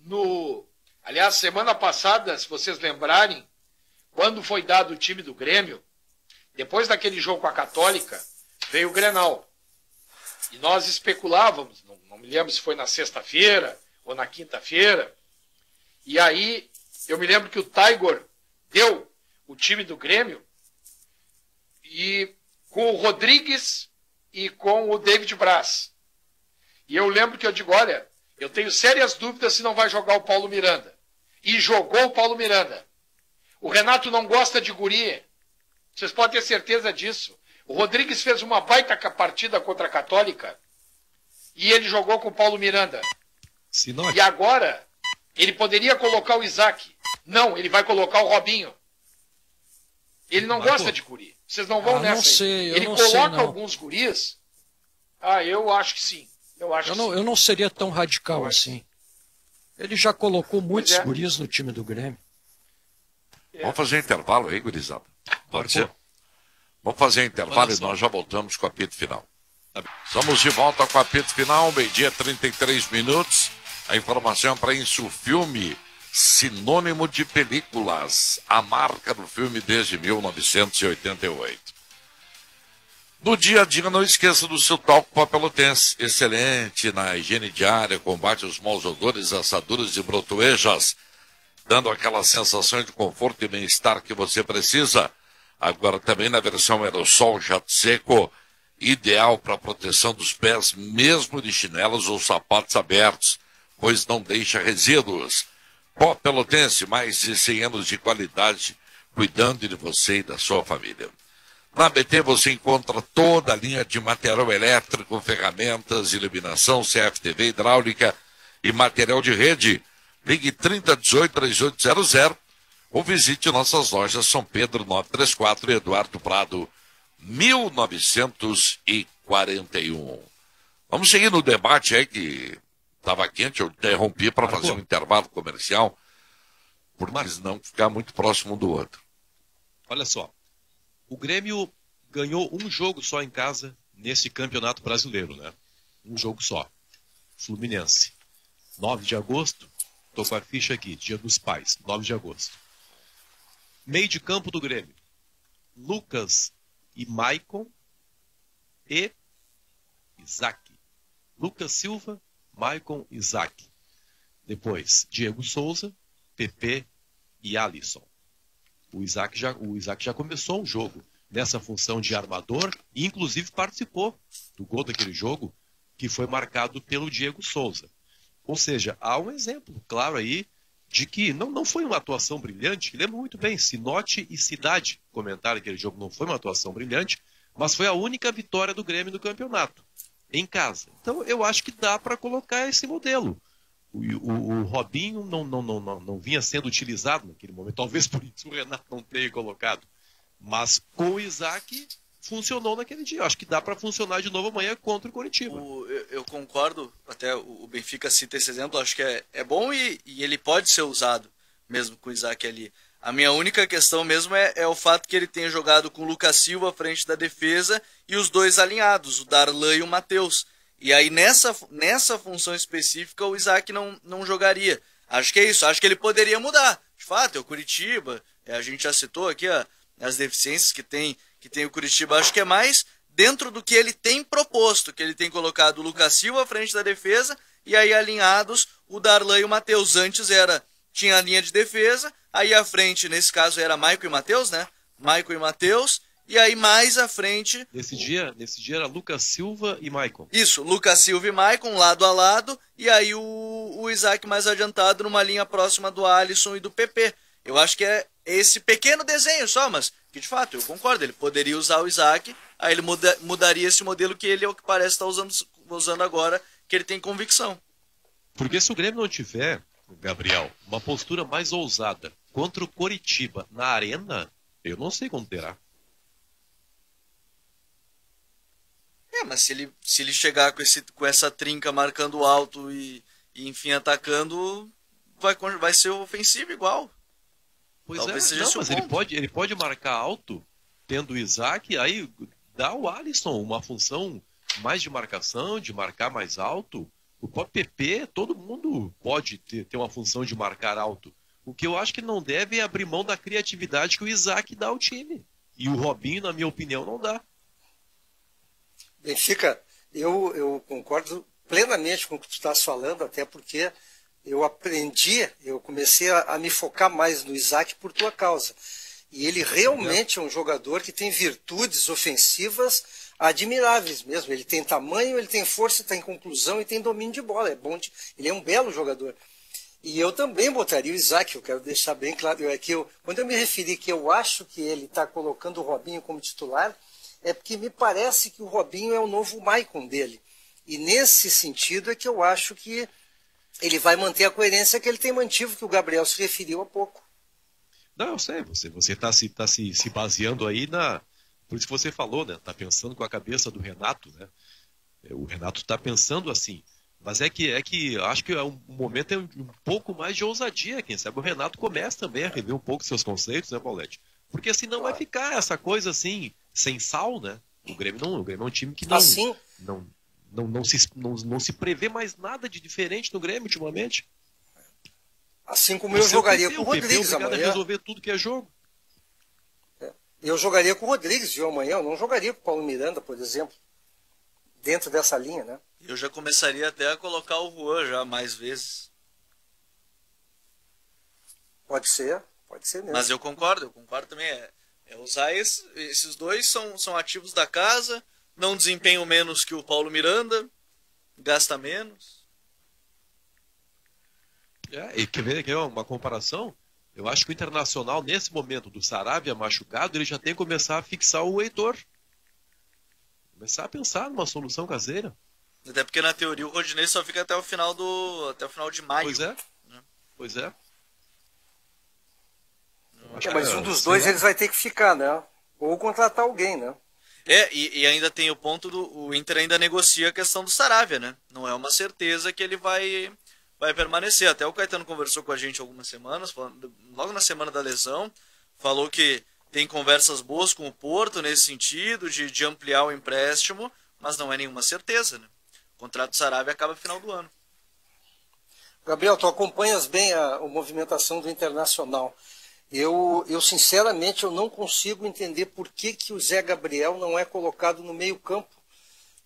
no... Aliás, semana passada, se vocês lembrarem, quando foi dado o time do Grêmio, depois daquele jogo com a Católica, veio o Grenal. E nós especulávamos, não me lembro se foi na sexta-feira ou na quinta-feira, e aí eu me lembro que o Tiger deu o time do Grêmio e com o Rodrigues e com o David Braz. E eu lembro que eu digo, olha, eu tenho sérias dúvidas se não vai jogar o Paulo Miranda. E jogou o Paulo Miranda. O Renato não gosta de guri. Vocês podem ter certeza disso. O Rodrigues fez uma baita partida contra a Católica e ele jogou com o Paulo Miranda. E agora, ele poderia colocar o Isaac. Não, ele vai colocar o Robinho. Ele não gosta de guri. Vocês não vão nessa.
Não sei,
ele coloca alguns guris. Eu acho que sim.
Eu não seria tão radical assim. Ele já colocou muitos guris no time do Grêmio.
Vamos fazer intervalo aí, gurizada? Pode ser? Vamos fazer intervalo e nós já voltamos com o apito final. Estamos de volta com o apito final, meio-dia 33 minutos. A informação para Insufilme, sinônimo de películas, a marca do filme desde 1988. No dia a dia, não esqueça do seu talco pó pelotense, excelente na higiene diária, combate os maus odores, assaduras e brotoejas, dando aquela sensação de conforto e bem-estar que você precisa. Agora também na versão aerossol jato seco, ideal para proteção dos pés, mesmo de chinelos ou sapatos abertos, pois não deixa resíduos. Pó pelotense, mais de 100 anos de qualidade, cuidando de você e da sua família. Na BT você encontra toda a linha de material elétrico, ferramentas, iluminação, CFTV, hidráulica e material de rede. Ligue 3018-3800 ou visite nossas lojas São Pedro 934 e Eduardo Prado 1941. Vamos seguir no debate aí que estava quente, eu interrompi para fazer um intervalo comercial, por não ficar muito próximo um do outro.
Olha só. O Grêmio ganhou um jogo só em casa nesse campeonato brasileiro, né? Um jogo só. Fluminense. 9 de agosto, estou com a ficha aqui, Dia dos Pais, 9 de agosto. Meio de campo do Grêmio. Lucas e Maicon e Isaac. Lucas Silva, Maicon e Isaac. Depois, Diego Souza, PP e Alisson. O Isaac já começou um jogo nessa função de armador e inclusive participou do gol daquele jogo que foi marcado pelo Diego Souza. Ou seja, há um exemplo claro aí de que não foi uma atuação brilhante. Lembro muito bem, Sinote e Cidade comentaram que aquele jogo não foi uma atuação brilhante, mas foi a única vitória do Grêmio no campeonato, em casa. Então eu acho que dá para colocar esse modelo. O Robinho não vinha sendo utilizado naquele momento, talvez por isso o Renato não tenha colocado. Mas com o Isaac funcionou naquele dia. Eu acho que dá para funcionar de novo amanhã contra o Coritiba.
Eu concordo, até o Benfica cita esse exemplo, acho que é bom e ele pode ser usado mesmo com o Isaac ali. A minha única questão mesmo é o fato que ele tenha jogado com o Lucas Silva à frente da defesa e os dois alinhados, o Darlan e o Matheus. E aí nessa função específica o Isaac não jogaria. Acho que é isso, acho que ele poderia mudar. De fato, é o Coritiba, a gente já citou aqui as deficiências que tem o Coritiba, acho que é mais dentro do que ele tem proposto, que ele tem colocado o Lucas Silva à frente da defesa e aí alinhados o Darlan e o Matheus. Antes tinha a linha de defesa, aí à frente, nesse caso era Maicon e Matheus, né? Maicon e Matheus, e aí mais à frente...
Nesse dia era Lucas Silva e Maicon.
Isso, Lucas Silva e Maicon, lado a lado, e aí o Isaac mais adiantado numa linha próxima do Alisson e do PP. Eu acho que é esse pequeno desenho só, mas que de fato, eu concordo, ele poderia usar o Isaac, aí ele mudaria esse modelo que ele é o que parece estar usando agora, que ele tem convicção.
Porque se o Grêmio não tiver, Gabriel, uma postura mais ousada contra o Coritiba na arena, eu não sei como terá.
Mas se ele chegar com essa trinca marcando alto e enfim atacando, vai ser ofensivo igual.
Pois talvez seja mas ele pode marcar alto, tendo o Isaac, aí dá ao Alisson uma função mais de marcação, de marcar mais alto. O próprio PP, todo mundo pode ter uma função de marcar alto. O que eu acho que não deve é abrir mão da criatividade que o Isaac dá ao time. E o Robinho, na minha opinião, não dá.
Benfica, eu concordo plenamente com o que tu estás falando, até porque eu comecei a me focar mais no Isaac por tua causa. E ele realmente é um jogador que tem virtudes ofensivas admiráveis mesmo. Ele tem tamanho, ele tem força, tem conclusão e tem domínio de bola. Ele é um belo jogador. E eu também botaria o Isaac, eu quero deixar bem claro. Quando eu me referi que eu acho que ele está colocando o Robinho como titular, é porque me parece que o Robinho é o novo Maicon dele. E nesse sentido é que eu acho que ele vai manter a coerência que ele tem mantido, que o Gabriel se referiu há pouco.
Não, eu sei, você está se baseando aí por isso que você falou, né? Está pensando com a cabeça do Renato, né? O Renato está pensando assim. Mas é que acho que o momento é um pouco mais de ousadia, quem sabe o Renato começa também a rever um pouco seus conceitos, né, Paulete? Porque assim não vai ficar essa coisa assim, sem sal, né? O Grêmio é um time que não se prevê mais nada de diferente no Grêmio ultimamente.
Assim como eu jogaria com o Rodrigues
amanhã.
A
resolver tudo que é jogo.
Eu jogaria com o Rodrigues, viu, amanhã. Eu não jogaria com o Paulo Miranda, por exemplo. Dentro dessa linha, né?
Eu já começaria até a colocar o Juan já mais vezes.
Pode ser mesmo.
Mas eu concordo também. Usar esses dois são ativos da casa, não desempenham menos que o Paulo Miranda, gasta menos.
E quer ver uma comparação? Eu acho que o Internacional, nesse momento do Saravia machucado, ele já tem que começar a fixar o Heitor. Começar a pensar numa solução caseira.
Até porque na teoria o Rodinei só fica até o final de maio.
Pois é. Né? Pois é.
Mas um dos dois eles vai ter que ficar, né? Ou contratar alguém, né?
E ainda tem o ponto o Inter ainda negocia a questão do Saravia, né? Não é uma certeza que ele vai permanecer. Até o Caetano conversou com a gente algumas semanas, logo na semana da lesão, falou que tem conversas boas com o Porto nesse sentido, de ampliar o empréstimo, mas não é nenhuma certeza, né? O contrato do Saravia acaba no final do ano.
Gabriel, tu acompanhas bem a movimentação do Internacional. Eu sinceramente, eu não consigo entender por que o Zé Gabriel não é colocado no meio-campo.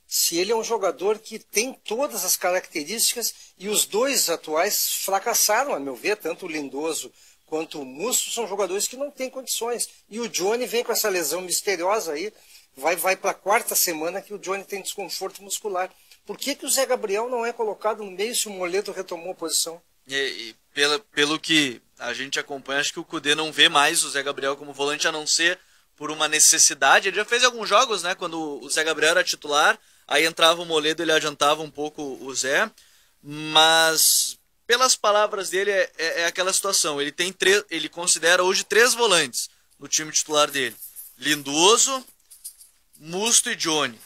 Se ele é um jogador que tem todas as características, e os dois atuais fracassaram, a meu ver, tanto o Lindoso quanto o Musto são jogadores que não têm condições. E o Johnny vem com essa lesão misteriosa aí, vai para a 4ª semana que o Johnny tem desconforto muscular. Por que o Zé Gabriel não é colocado no meio se o Moledo retomou a posição?
Pelo que a gente acompanha, acho que o Cudê não vê mais o Zé Gabriel como volante, a não ser por uma necessidade. Ele já fez alguns jogos, né, quando o Zé Gabriel era titular, aí entrava o Moledo, ele adiantava um pouco o Zé, mas pelas palavras dele é aquela situação. Ele considera hoje 3 volantes no time titular dele: Lindoso, Musto e Johnny.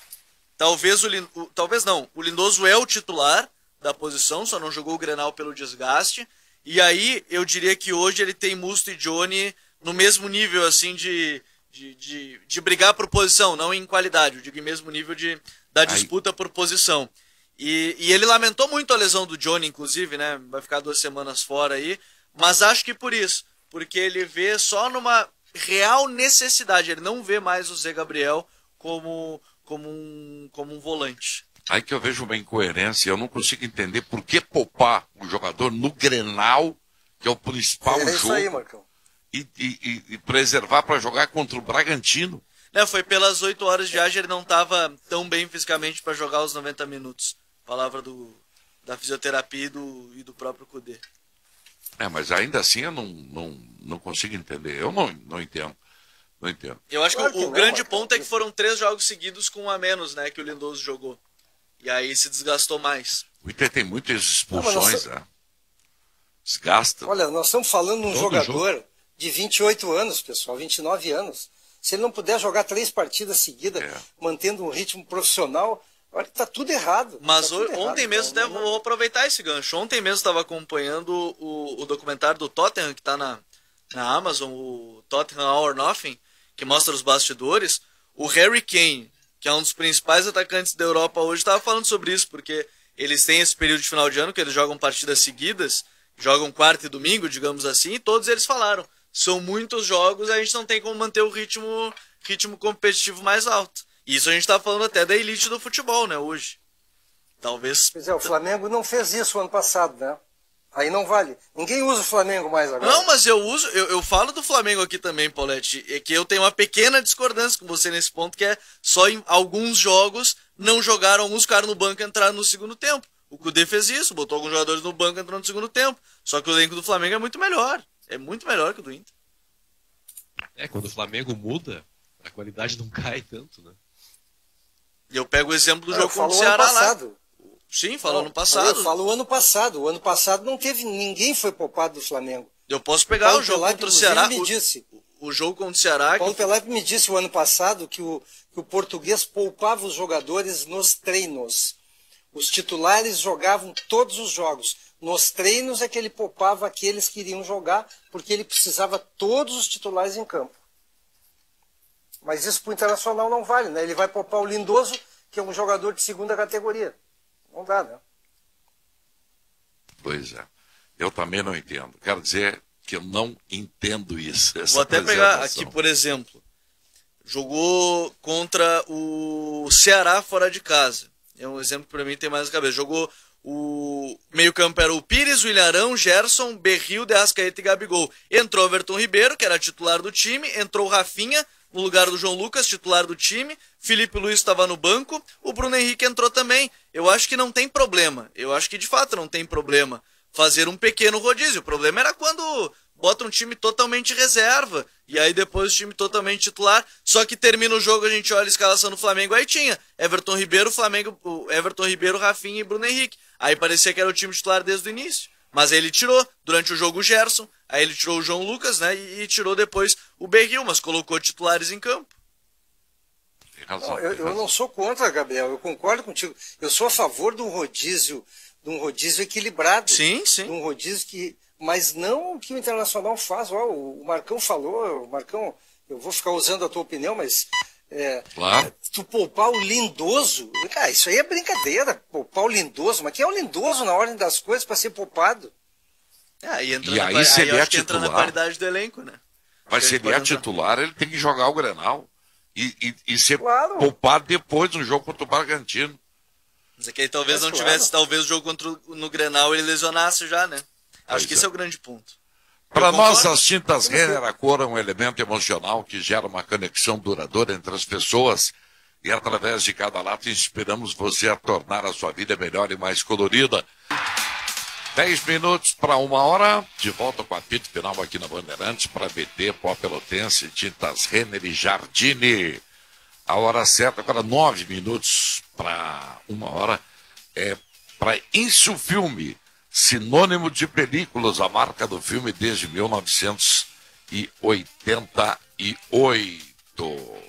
O Lindoso é o titular da posição, só não jogou o Grenal pelo desgaste. E aí eu diria que hoje ele tem Musto e Johnny no mesmo nível assim de brigar por posição, não em qualidade, eu digo em mesmo nível da disputa por posição. E ele lamentou muito a lesão do Johnny, inclusive, né? Vai ficar 2 semanas fora aí, mas acho que por isso, porque ele vê só numa real necessidade, ele não vê mais o Zé Gabriel como um volante.
Aí que eu vejo uma incoerência, eu não consigo entender por que poupar o jogador no Grenal, que é o principal jogo,
isso aí, Marcão.
E preservar para jogar contra o Bragantino.
Foi pelas 8 horas de viagem, ele não estava tão bem fisicamente para jogar os 90 minutos. Palavra da fisioterapia e do próprio Cudê.
Mas ainda assim eu não consigo entender. Eu não entendo. Não entendo.
Eu acho que o grande ponto é que foram 3 jogos seguidos com 1 a menos, né, que o Lindoso jogou. E aí se desgastou mais.
O Inter tem muitas expulsões, né? Desgasta.
Olha, nós estamos falando de um jogador de 28 anos, pessoal, 29 anos. Se ele não puder jogar 3 partidas seguidas, mantendo um ritmo profissional, olha, está tudo errado.
Mas
tudo
ontem
errado,
mesmo, vou aproveitar esse gancho. Ontem mesmo estava acompanhando o documentário do Tottenham, que está na Amazon, o Tottenham All or Nothing, que mostra os bastidores. O Harry Kane, que é um dos principais atacantes da Europa hoje, estava falando sobre isso, porque eles têm esse período de final de ano, que eles jogam partidas seguidas, jogam quarta e domingo, digamos assim, e todos eles falaram, são muitos jogos, a gente não tem como manter o ritmo competitivo mais alto. E isso a gente está falando até da elite do futebol, né, hoje. Talvez...
Pois é, o Flamengo não fez isso ano passado, né? Aí não vale. Ninguém usa o Flamengo mais agora.
Não, mas eu falo do Flamengo aqui também, Paulette. É que eu tenho uma pequena discordância com você nesse ponto, que é só em alguns jogos não jogaram, alguns ficaram no banco e entraram no segundo tempo. O Cudê fez isso, botou alguns jogadores no banco e entrou no segundo tempo. Só que o elenco do Flamengo é muito melhor. É muito melhor que o do Inter.
Quando o Flamengo muda, a qualidade não cai tanto, né?
E eu pego o exemplo do jogo contra o Ceará lá. Sim, falou ano passado.
Eu falo o ano passado. O ano passado não teve, ninguém foi poupado do Flamengo.
Eu posso pegar o jogo contra o Ceará.
Me disse.
O jogo contra o Ceará.
O Paulo Pelé me disse o ano passado que o português poupava os jogadores nos treinos. Os titulares jogavam todos os jogos. Nos treinos é que ele poupava aqueles que iriam jogar, porque ele precisava todos os titulares em campo. Mas isso para o Internacional não vale, né? Ele vai poupar o Lindoso, que é um jogador de 2ª categoria. Não dá, né?
Pois é. Eu também não entendo. Quero dizer que eu não entendo isso.
Vou até pegar aqui, por exemplo. Jogou contra o Ceará fora de casa. É um exemplo que para mim tem mais na cabeça. Jogou o meio-campo era o Pires, o Ilharão, Gerson, Berril, De Arrascaeta e Gabigol. Entrou o Everton Ribeiro, que era titular do time. Entrou o Rafinha, no lugar do João Lucas, titular do time. Felipe Luiz estava no banco. O Bruno Henrique entrou também. Eu acho que não tem problema. Eu acho que de fato não tem problema fazer um pequeno rodízio. O problema era quando bota um time totalmente reserva. E aí depois o time totalmente titular. Só que termina o jogo, a gente olha a escalação do Flamengo. Aí tinha Everton Ribeiro, Everton Ribeiro, Rafinha e Bruno Henrique. Aí parecia que era o time titular desde o início. Mas aí ele tirou, durante o jogo, o Gerson. Aí ele tirou o João Lucas, né? E tirou depois o Berril, mas colocou titulares em campo.
Eu não sou contra, Gabriel. Eu concordo contigo. Eu sou a favor de um rodízio equilibrado.
Sim, sim.
De um rodízio mas não o que o Internacional faz. O Marcão falou, Marcão, eu vou ficar usando a tua opinião, mas
Claro.
Tu poupar o Lindoso, cara, isso aí é brincadeira. Poupar o Lindoso, mas quem é o Lindoso na ordem das coisas para ser poupado?
E aí se ele é titular,
entra na qualidade do elenco, né?
Mas se ele é titular, ele tem que jogar o Grenal e ser poupado depois do jogo contra o Bragantino.
Mas é que ele talvez não tivesse, talvez o jogo no Grenal ele lesionasse já, né? Acho que esse é o grande ponto.
Para nós, as tintas Renner, a cor é um elemento emocional que gera uma conexão duradoura entre as pessoas e através de cada lata inspiramos você a tornar a sua vida melhor e mais colorida. 10 minutos para 1h, de volta com a apito final aqui na Bandeirantes para BT, Pó Pelotense, tintas Renner e Jardine. A hora certa, agora 9 minutos para 1h, é para Insufilme. Sinônimo de películas, a marca do filme desde 1988.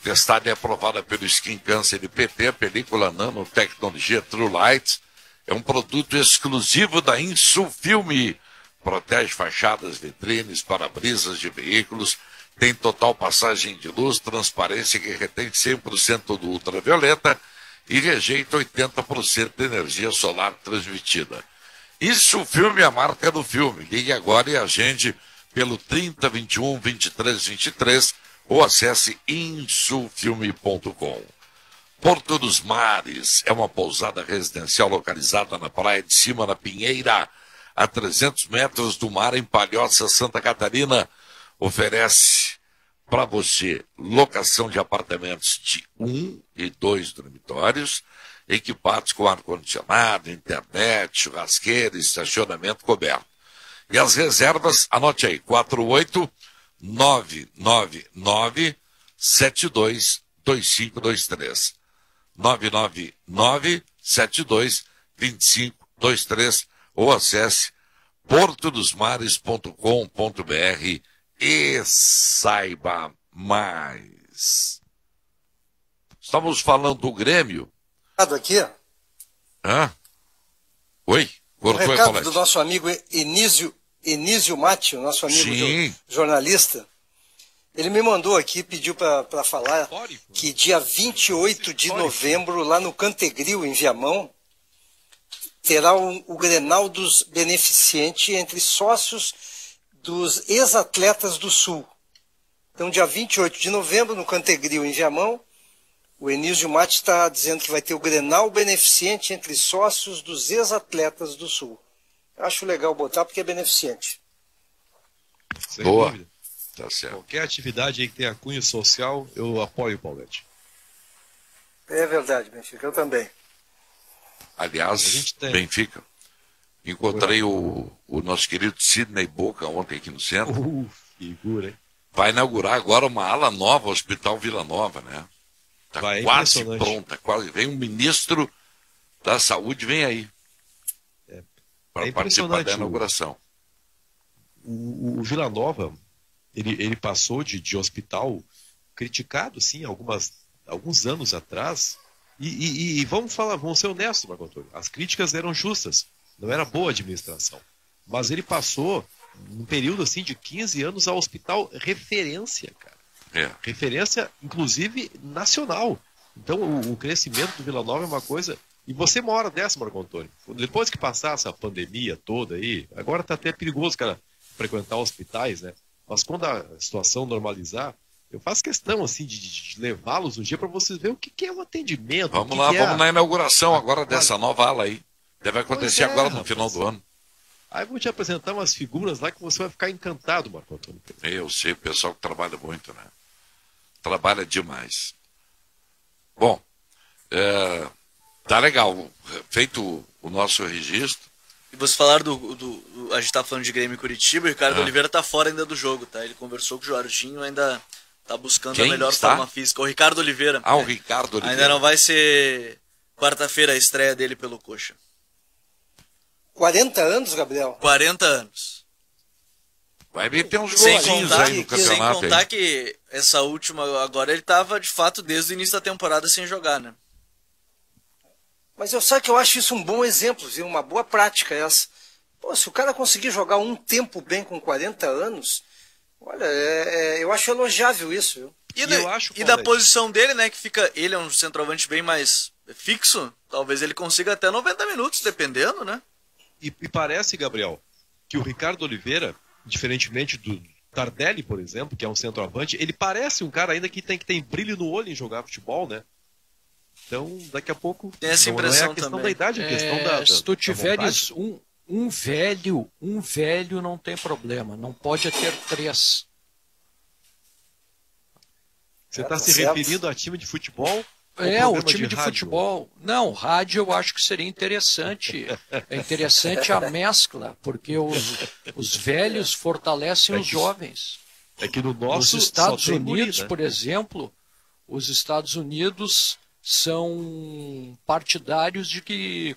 Testada e aprovada pelo Skin Cancer e PT, a película nanotecnologia True Light é um produto exclusivo da Insufilme. Protege fachadas, vitrines, para-brisas de veículos, tem total passagem de luz, transparência que retém 100% do ultravioleta e rejeita 80% de energia solar transmitida. Isso, filme é a marca do filme. Ligue agora e agende pelo 3021 2323 ou acesse insufilme.com. Porto dos Mares é uma pousada residencial localizada na Praia de Cima, na Pinheira, a 300 metros do mar, em Palhoça, Santa Catarina. Oferece para você locação de apartamentos de 1 e 2 dormitórios, equipados com ar-condicionado, internet, churrasqueira, estacionamento coberto. E as reservas, anote aí, 48999-722523. 999-722523 ou acesse portodosmares.com.br e saiba mais. Estamos falando do Grêmio.
Aqui.
Oi? Cortou,
recado do nosso amigo Enísio Mátio, nosso amigo jornalista. Ele me mandou aqui, pediu para falar que dia 28 de novembro, lá no Cantegril, em Viamão, terá o Grenal dos Beneficente entre sócios dos ex-atletas do Sul. Então, dia 28 de novembro, no Cantegril, em Viamão, o Enísio Mate está dizendo que vai ter o Grenal beneficente entre sócios dos ex-atletas do Sul. Acho legal botar porque é beneficente.
Sem
Boa.
dúvida.
Tá certo.
Qualquer atividade aí que tenha cunho social, eu apoio, Paulete.
É verdade, Benfica, eu também.
Aliás, Benfica, encontrei o nosso querido Sidney Boca ontem aqui no centro.
Figura, hein?
Vai inaugurar agora uma ala nova, Hospital Vila Nova, né? Está quase pronta, quase. Vem um ministro da Saúde, vem aí. Para participar da inauguração.
O Vila Nova, ele passou de hospital criticado, sim, alguns anos atrás. E vamos ser honestos, Marco Antônio. As críticas eram justas. Não era boa administração. Mas ele passou um período assim de 15 anos ao hospital referência, cara. Referência, inclusive, nacional. Então, o crescimento do Vila Nova é uma coisa... E você mora dessa, Marco Antônio. Depois que passar essa pandemia toda aí, agora está até perigoso, cara, frequentar hospitais, né? Mas quando a situação normalizar, eu faço questão, assim, de levá-los um dia para vocês verem o que é o atendimento.
Vamos lá, vamos na inauguração agora dessa nova ala aí. Deve acontecer agora no final do ano.
Aí eu vou te apresentar umas figuras lá que você vai ficar encantado, Marco Antônio.
Eu sei, o pessoal que trabalha muito, né? Trabalha demais. Bom, tá legal. Feito o nosso registro.
E vocês falaram a gente tá falando de Grêmio e Curitiba, o Ricardo Oliveira tá fora ainda do jogo, tá? Ele conversou com o Jorginho, ainda tá buscando a melhor forma física. O Ricardo Oliveira.
O Ricardo Oliveira.
Ainda não vai ser quarta-feira a estreia dele pelo Coxa.
40 anos, Gabriel?
40 anos.
Vai meter uns golzinhos aí no campeonato.
Sem contar que essa última, agora ele tava de fato desde o início da temporada sem jogar, né?
Mas eu acho isso um bom exemplo, viu? Uma boa prática essa. Pô, se o cara conseguir jogar um tempo bem com 40 anos, Olha, eu acho elogiável isso, viu?
E da posição dele, né, que fica... Ele é um centroavante bem mais fixo, talvez ele consiga até 90 minutos, dependendo, né?
E parece, Gabriel, que o Ricardo Oliveira, diferentemente do Tardelli, por exemplo, que é um centroavante, ele parece um cara ainda que tem brilho no olho em jogar futebol, né? Então, daqui a pouco...
Tem essa impressão
não é a questão
também.
Da idade, é a questão da
se tu tiveres
vontade.
um velho não tem problema. Não pode ter 3.
Você está se referindo a time de futebol?
O time de futebol. Não, rádio eu acho que seria interessante. É interessante a mescla, porque os velhos fortalecem os jovens.
É que no nosso
Nos Estados Unidos, por exemplo, os Estados Unidos são partidários de que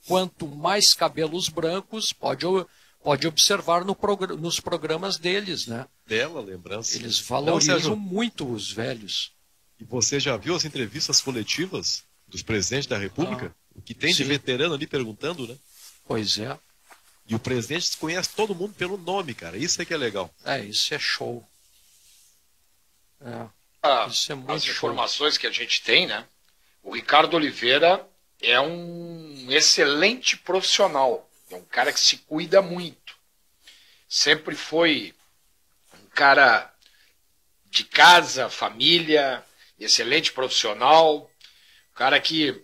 quanto mais cabelos brancos, pode observar nos programas deles, né?
Bela lembrança.
Eles valorizam muito os velhos.
E você já viu as entrevistas coletivas dos presidentes da República? O que tem de veterano ali perguntando, né?
Pois é.
E o presidente conhece todo mundo pelo nome, cara. Isso é que é legal.
Isso é show. Isso é muito
as
show.
informações que a gente tem, né? O Ricardo Oliveira é um excelente profissional. É um cara que se cuida muito. Sempre foi um cara de casa, família, excelente profissional. Um cara que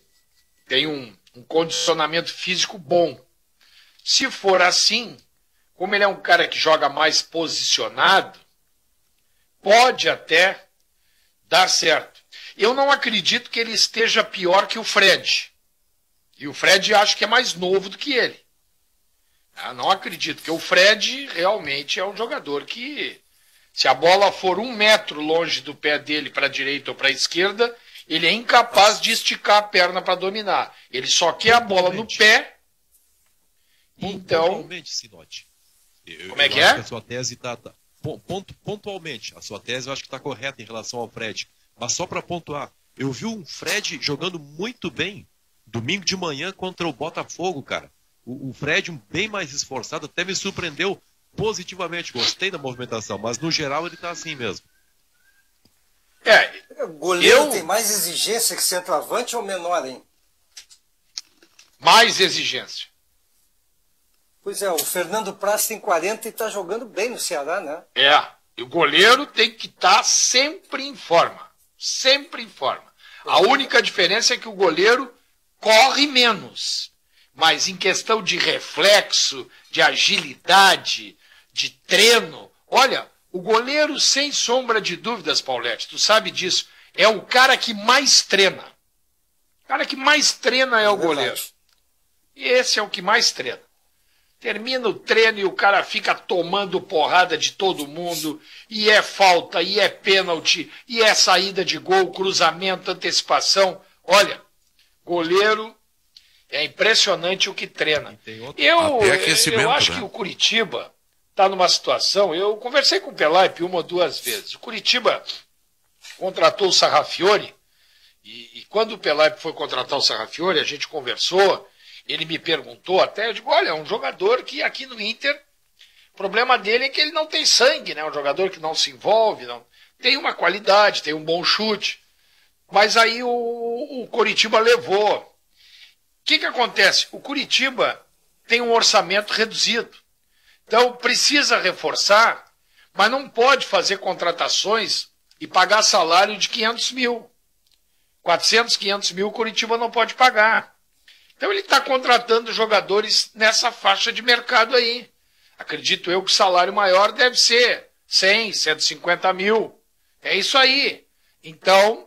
tem um condicionamento físico bom. Se for assim, como ele é um cara que joga mais posicionado, pode até dar certo. Eu não acredito que ele esteja pior que o Fred. E o Fred acho que é mais novo do que ele. Eu não acredito, que o Fred realmente é um jogador que, se a bola for 1 metro longe do pé dele para a direita ou para a esquerda, ele é incapaz de esticar a perna para dominar. Ele só quer a bola no pé. Então,
pontualmente, Sinote.
Como é que é?
Que a sua tese está... Pontualmente, a sua tese eu acho que está correta em relação ao Fred. Mas só para pontuar, eu vi um Fred jogando muito bem domingo de manhã contra o Botafogo, cara. O Fred bem mais esforçado, até me surpreendeu positivamente. Gostei da movimentação, mas no geral ele está assim mesmo.
O goleiro tem mais exigência que centroavante ou menor, hein?
Mais exigência.
Pois é, o Fernando Praz tem 40 e está jogando bem no Ceará, né?
E o goleiro tem que estar sempre em forma. Sempre em forma. A única diferença é que o goleiro corre menos. Mas em questão de reflexo, de agilidade, de treino... Olha, o goleiro, sem sombra de dúvidas, Paulete, tu sabe disso, é o cara que mais treina. O cara que mais treina é o goleiro. E esse é o que mais treina. Termina o treino e o cara fica tomando porrada de todo mundo, e é falta, e é pênalti, e é saída de gol, cruzamento, antecipação. Olha, goleiro é impressionante o que treina. Eu acho que o Curitiba está numa situação... Eu conversei com o Pelaipe 1 ou 2 vezes. O Curitiba contratou o Sarrafiori, e quando o Pelaipe foi contratar o Sarrafiori, a gente conversou... Ele me perguntou até, eu digo, olha, é um jogador que aqui no Inter, o problema dele é que ele não tem sangue, né? Um jogador que não se envolve, não tem uma qualidade, tem um bom chute. Mas aí o Coritiba levou. O que acontece? O Coritiba tem um orçamento reduzido. Então precisa reforçar, mas não pode fazer contratações e pagar salário de 500 mil. 400, 500 mil o Coritiba não pode pagar. Então ele está contratando jogadores nessa faixa de mercado aí. Acredito eu que o salário maior deve ser 100, 150 mil. É isso aí. Então,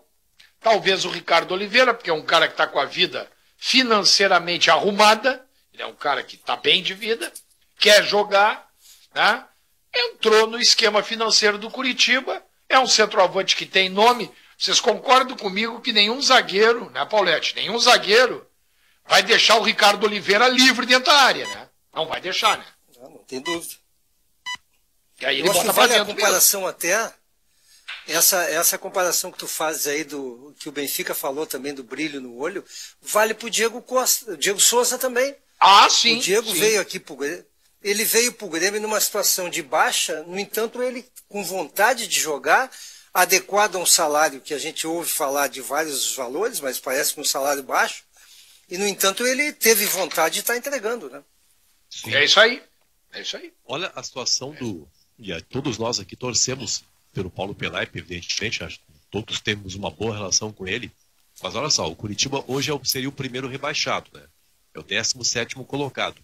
talvez o Ricardo Oliveira, porque é um cara que está com a vida financeiramente arrumada, ele é um cara que está bem de vida, quer jogar, né? Entrou no esquema financeiro do Curitiba, é um centroavante que tem nome. Vocês concordam comigo que nenhum zagueiro, né, Paulete? Nenhum zagueiro vai deixar o Ricardo Oliveira livre dentro da área, né? Não vai deixar, né?
Não tem dúvida.
E aí ele
bota
pra
vale
dentro
a comparação mesmo. Até, essa comparação que tu fazes aí, que o Benfica falou também do brilho no olho, vale pro Diego Souza também.
Ah, sim.
O Diego
sim.
ele veio para o Grêmio numa situação de baixa, no entanto, ele com vontade de jogar, adequado a um salário que a gente ouve falar de vários valores, mas parece que um salário baixo, e no entanto ele teve vontade de estar entregando, né?
Sim. É isso aí. É isso aí.
Olha a situação do... E todos nós aqui torcemos pelo Paulo Pelaip, evidentemente, todos temos uma boa relação com ele, mas olha só, o Curitiba hoje seria o primeiro rebaixado, né? É o 17º colocado.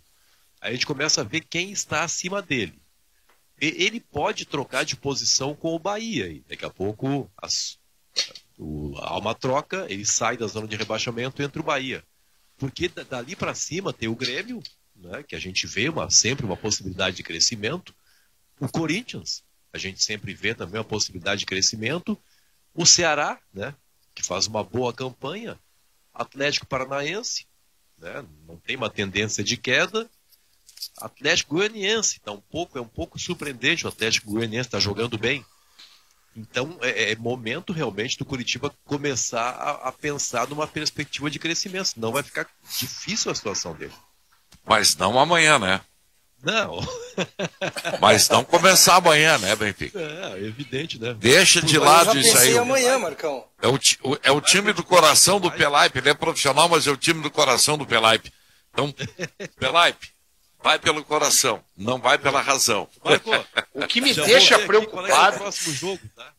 Aí a gente começa a ver quem está acima dele. Ele pode trocar de posição com o Bahia. E daqui a pouco há uma troca, ele sai da zona de rebaixamento entre o Bahia. Porque dali para cima tem o Grêmio, né, que a gente vê sempre uma possibilidade de crescimento. O Corinthians, a gente sempre vê também uma possibilidade de crescimento. O Ceará, né, que faz uma boa campanha. Atlético Paranaense, né, não tem uma tendência de queda. Atlético Goianiense, é um pouco surpreendente, o Atlético Goianiense está jogando bem. Então é momento realmente do Curitiba começar a pensar numa perspectiva de crescimento, senão vai ficar difícil a situação dele.
Mas não amanhã, né?
Não.
Mas não começar amanhã, né, Benfica?
É evidente, né?
Deixa de lado isso aí.
Amanhã, Marcão.
É o time do coração do Pelaip, ele é profissional, mas é o time do coração do Pelaip. Então, Pelaip, vai pelo coração, não vai pela razão.
Marco, o que me deixa preocupado...
É o próximo jogo, tá?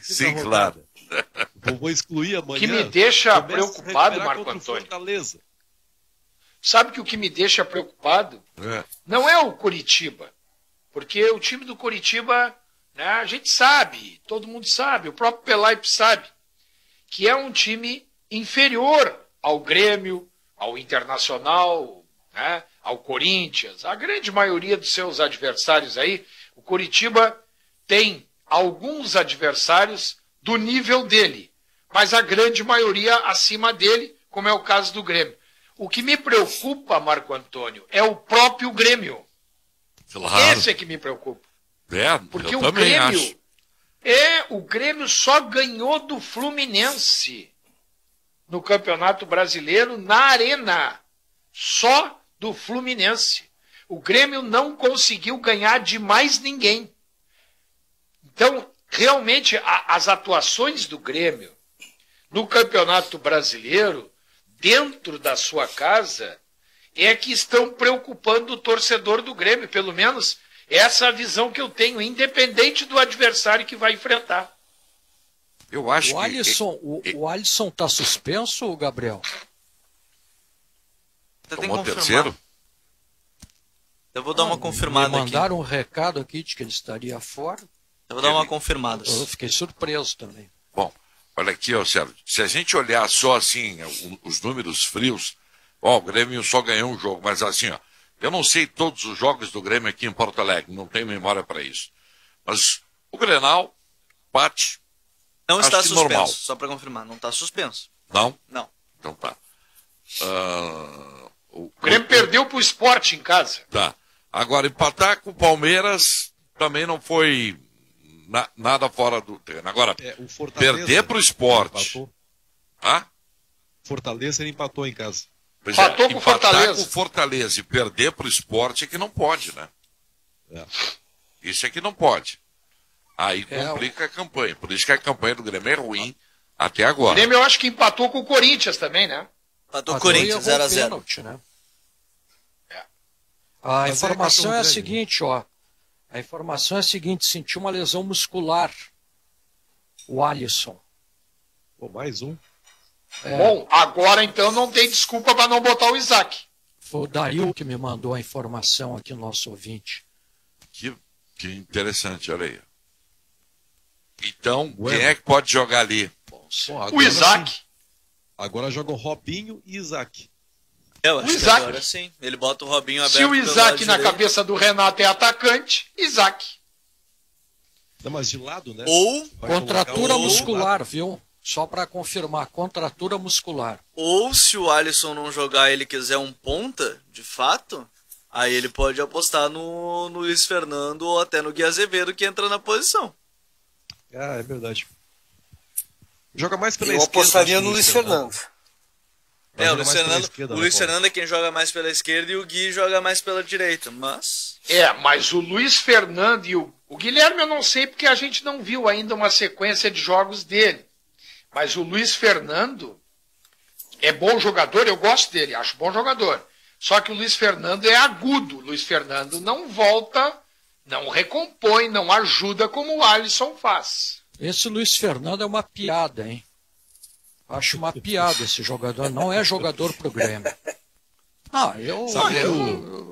Sim, claro.
Vou excluir amanhã.
O que me deixa preocupado, Marco Antônio, sabe que o que me deixa preocupado não é o Curitiba, porque o time do Curitiba, né, a gente sabe, todo mundo sabe, o próprio Pelaip sabe, que é um time inferior ao Grêmio, ao Internacional, né, ao Corinthians, a grande maioria dos seus adversários aí. O Curitiba tem alguns adversários do nível dele, mas a grande maioria acima dele, como é o caso do Grêmio. O que me preocupa, Marco Antônio, é o próprio Grêmio.
Claro.
Esse é que me preocupa. Porque
eu
o
também
Grêmio
acho.
o Grêmio só ganhou do Fluminense no Campeonato Brasileiro na Arena. Só do Fluminense. O Grêmio não conseguiu ganhar de mais ninguém. Então, realmente, as atuações do Grêmio no Campeonato Brasileiro, dentro da sua casa, é que estão preocupando o torcedor do Grêmio. Pelo menos essa é a visão que eu tenho, independente do adversário que vai enfrentar.
Eu acho
o Alisson está suspenso, Gabriel?
Tomou o terceiro?
Eu vou dar uma confirmada aqui.
Mandaram um recado aqui de que ele estaria fora.
Eu vou dar uma confirmada.
Eu fiquei surpreso também.
Bom, olha aqui, ó, Sérgio. Se a gente olhar só assim, os números frios, ó, o Grêmio só ganhou um jogo, mas assim, ó, eu não sei todos os jogos do Grêmio aqui em Porto Alegre, não tenho memória para isso. Mas o Grenal, empate.
Não está suspenso,
normal.
Só para confirmar, não está suspenso.
Não?
Não.
Então tá.
O Grêmio perdeu para o Sport em casa.
Tá. Agora, empatar com o Palmeiras também não foi nada fora do treino. Agora, perder para o Sport.
Fortaleza ele empatou em casa.
Empatou com o Fortaleza.
Com o Fortaleza e perder para o Sport é que não pode, né? Isso é que não pode. Aí complica a campanha. Por isso que a campanha do Grêmio é ruim até agora.
O Grêmio eu acho que empatou com o Corinthians também, né?
Empatou com o Corinthians 0-0.
Né? A informação é a seguinte, ó. A informação é a seguinte, sentiu uma lesão muscular. O Alisson.
Pô, mais um.
Bom, agora então não tem desculpa para não botar o Isaac.
Foi o Dario que me mandou a informação aqui, no nosso ouvinte.
Que interessante, olha aí. Então, quem é que pode jogar ali?
Bom,
o Isaac.
Sim. Agora jogam Robinho e Isaac.
Eu acho que agora sim. Ele bota o Robinho aberto.
Se o Isaac na cabeça do Renato é atacante, Isaac.
Não, mas de lado, né?
Ou contratura muscular, viu? Só para confirmar, contratura muscular.
Ou se o Alisson não jogar e ele quiser um ponta, de fato, aí ele pode apostar no Luiz Fernando ou até no Gui Azevedo, que entra na posição.
Ah, é verdade. Joga mais pela
esquerda. Eu apostaria no Luiz Fernando.
O Luiz Fernando é quem joga mais pela esquerda e o Gui joga mais pela direita, mas...
Mas o Luiz Fernando e o Guilherme eu não sei porque a gente não viu ainda uma sequência de jogos dele. Mas o Luiz Fernando é bom jogador, eu gosto dele, acho bom jogador. Só que o Luiz Fernando é agudo. O Luiz Fernando não volta, não recompõe, não ajuda como o Alisson faz.
Esse Luiz Fernando é uma piada, hein? Acho uma piada esse jogador. Não é jogador pro Grêmio.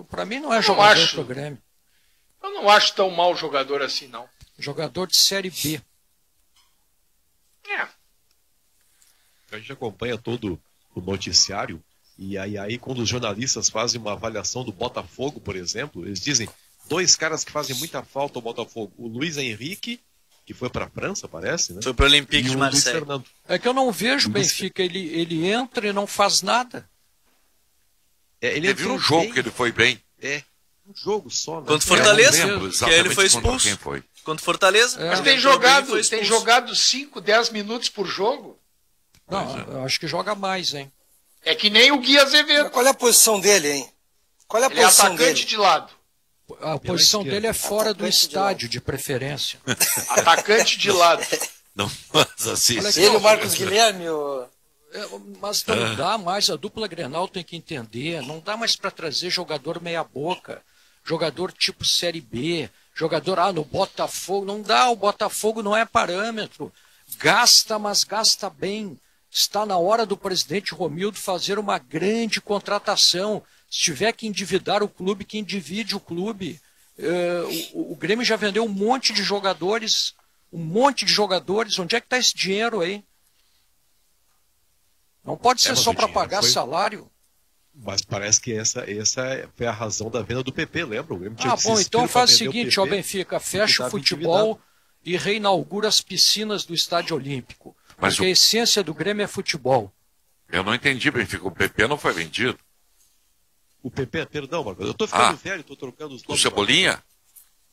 Pra mim não é jogador pro Grêmio.
Eu não acho tão mau jogador assim, não.
Jogador de Série B.
A gente acompanha todo o noticiário e aí quando os jornalistas fazem uma avaliação do Botafogo, por exemplo, eles dizem 2 caras que fazem muita falta ao Botafogo. O Luiz Henrique, que foi para a França, parece, né?
Foi para o Olympique de Marseille.
É que eu não vejo o Benfica, ele entra e não faz nada.
Ele teve um jogo que ele foi bem.
Um jogo só, né?
Contra Fortaleza, que ele foi expulso.
Quem foi.
Contra Fortaleza.
Mas tem jogado 5, 10 minutos por jogo?
Não, eu acho que joga mais, hein?
É que nem o Gui Azevedo.
Mas qual é a posição dele, hein? Qual é a posição
atacante
dele?
de lado.
A posição dele é fora do estádio, de preferência.
Atacante de lado.
Não, mas assim...
Ele, o Marcos Guilherme,
Mas não dá mais, a dupla Grenal tem que entender, não dá mais para trazer jogador meia boca, jogador tipo Série B, jogador, no Botafogo, não dá, o Botafogo não é parâmetro, gasta, mas gasta bem. Está na hora do presidente Romildo fazer uma grande contratação. Se tiver que endividar o clube, que endivide o clube. O Grêmio já vendeu um monte de jogadores. Onde é que está esse dinheiro aí? Não pode ser só para pagar salário.
Mas parece que essa foi a razão da venda do PP, lembra? O Grêmio
então faz o seguinte, Benfica, fecha o futebol e reinaugura as piscinas do Estádio Olímpico. Porque a essência do Grêmio é futebol.
Eu não entendi, Benfica. O PP não foi vendido.
O PP, perdão, Marcos. Eu tô ficando velho, tô trocando os nomes.
O Cebolinha?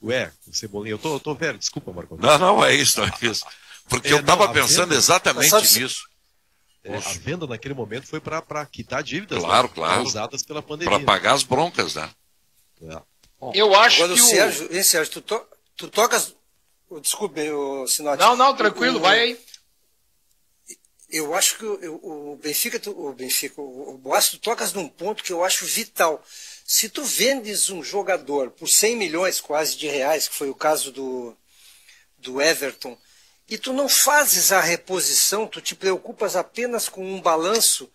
O Cebolinha. Eu tô velho, desculpa, Marcos.
Não, é isso. Porque eu tava pensando exatamente nisso.
A venda naquele momento foi para quitar dívidas causadas pela pandemia.
Para pagar as broncas, né?
Eu acho
agora, que Sérgio, tu tocas... Desculpe, Sinote.
Não, tranquilo, vai aí.
Eu acho que o Boas, tu tocas num ponto que eu acho vital. Se tu vendes um jogador por 100 milhões quase de reais, que foi o caso do Everton, e tu não fazes a reposição, tu te preocupas apenas com um balanço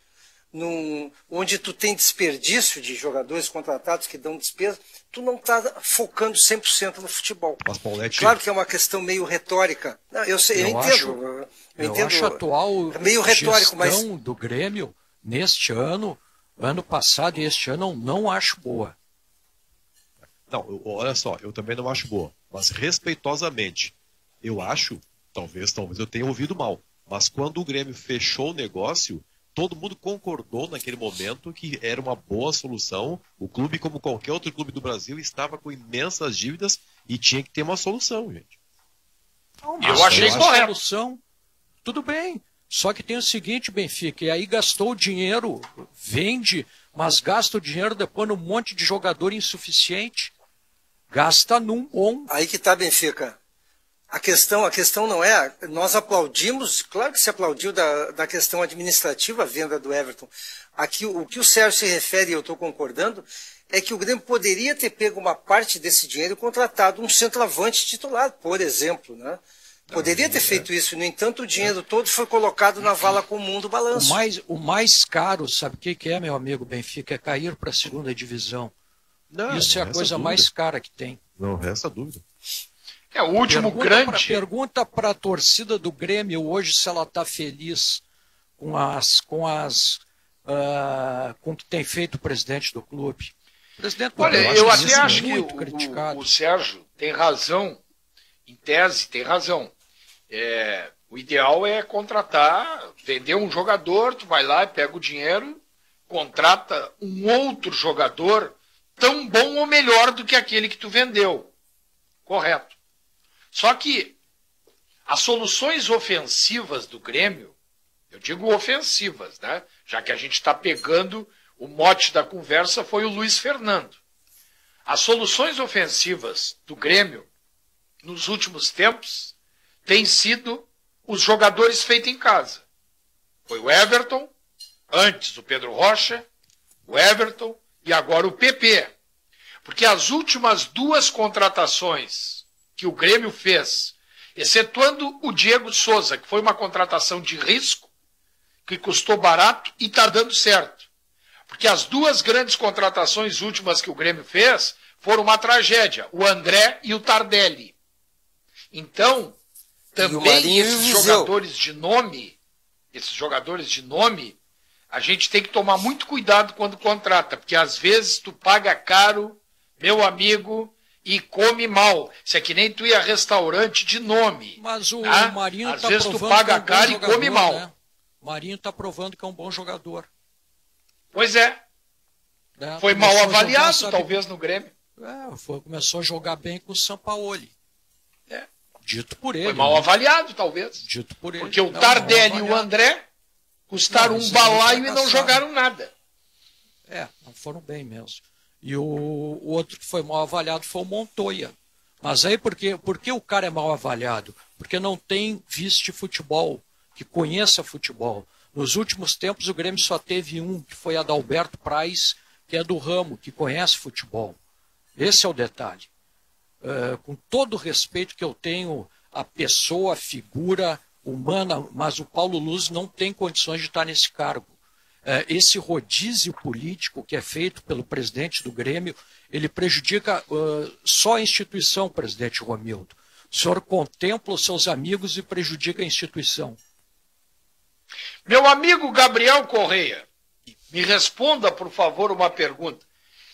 onde tu tem desperdício de jogadores contratados que dão despesa, tu não está focando 100% no futebol.
Mas, Paulete...
Claro que é uma questão meio retórica. Não, eu entendo.
Eu acho a atual
meio retórico,
gestão do Grêmio neste ano passado e este ano, eu não acho boa.
Não, olha só, eu também não acho boa. Mas respeitosamente, eu acho, talvez eu tenha ouvido mal, mas quando o Grêmio fechou o negócio, todo mundo concordou naquele momento que era uma boa solução. O clube, como qualquer outro clube do Brasil, estava com imensas dívidas e tinha que ter uma solução, gente.
Eu achei correto.
Solução, tudo bem. Só que tem o seguinte, Benfica, e aí gastou o dinheiro, vende, mas gasta o dinheiro depois num monte de jogador insuficiente. Gasta num bom.
Aí que tá, Benfica. A questão não é... Nós aplaudimos, claro que se aplaudiu da questão administrativa, a venda do Everton. Aqui, o que o Sérgio se refere, e eu estou concordando, é que o Grêmio poderia ter pego uma parte desse dinheiro e contratado um centroavante titular, por exemplo, né? Poderia ter feito isso, no entanto, o dinheiro todo foi colocado na vala comum do balanço.
O mais caro, sabe o que é, meu amigo Benfica? É cair para a segunda divisão. Isso é a coisa mais cara que tem.
Não resta dúvida.
É o último grande.
Pergunta para a torcida do Grêmio hoje se ela está feliz com o que tem feito o presidente do clube. O presidente do
Olha,
clube,
eu até acho que
criticado.
O Sérgio tem razão, em tese tem razão. O ideal é contratar, vender um jogador, tu vai lá e pega o dinheiro, contrata um outro jogador tão bom ou melhor do que aquele que tu vendeu. Correto. Só que as soluções ofensivas do Grêmio, eu digo ofensivas, né? já que a gente está pegando, o mote da conversa foi o Luiz Fernando. As soluções ofensivas do Grêmio, nos últimos tempos, têm sido os jogadores feitos em casa. Foi o Everton, antes o Pedro Rocha, o Everton e agora o PP. Porque as últimas 2 contratações que o Grêmio fez, excetuando o Diego Souza, que foi uma contratação de risco, que custou barato e está dando certo. Porque as 2 grandes contratações últimas que o Grêmio fez foram uma tragédia, o André e o Tardelli. Então, também esses jogadores de nome, a gente tem que tomar muito cuidado quando contrata, porque às vezes tu paga caro, meu amigo, e come mal. Isso é que nem tu ir a restaurante de nome.
Mas o Marinho
às vezes tu paga caro e come mal.
Né? O Marinho está provando que é um bom jogador.
Pois é. Foi mal avaliado, talvez, no Grêmio.
Começou a jogar bem com o Sampaoli. Dito por ele.
Foi mal avaliado, talvez.
Dito por ele.
Porque o Tardelli e o André custaram um balaio e não jogaram nada.
Não foram bem mesmo. E o outro que foi mal avaliado foi o Montoya. Mas aí por que o cara é mal avaliado? Porque não tem visto futebol, que conheça futebol. Nos últimos tempos o Grêmio só teve um, que foi Adalberto Praz, que é do ramo, que conhece futebol. Esse é o detalhe. Com todo o respeito que eu tenho à pessoa, à figura humana, mas o Paulo Luz não tem condições de estar nesse cargo. Esse rodízio político que é feito pelo presidente do Grêmio, ele prejudica só a instituição, presidente Romildo. O senhor contempla os seus amigos e prejudica a instituição.
Meu amigo Gabriel Correia, me responda, por favor, uma pergunta.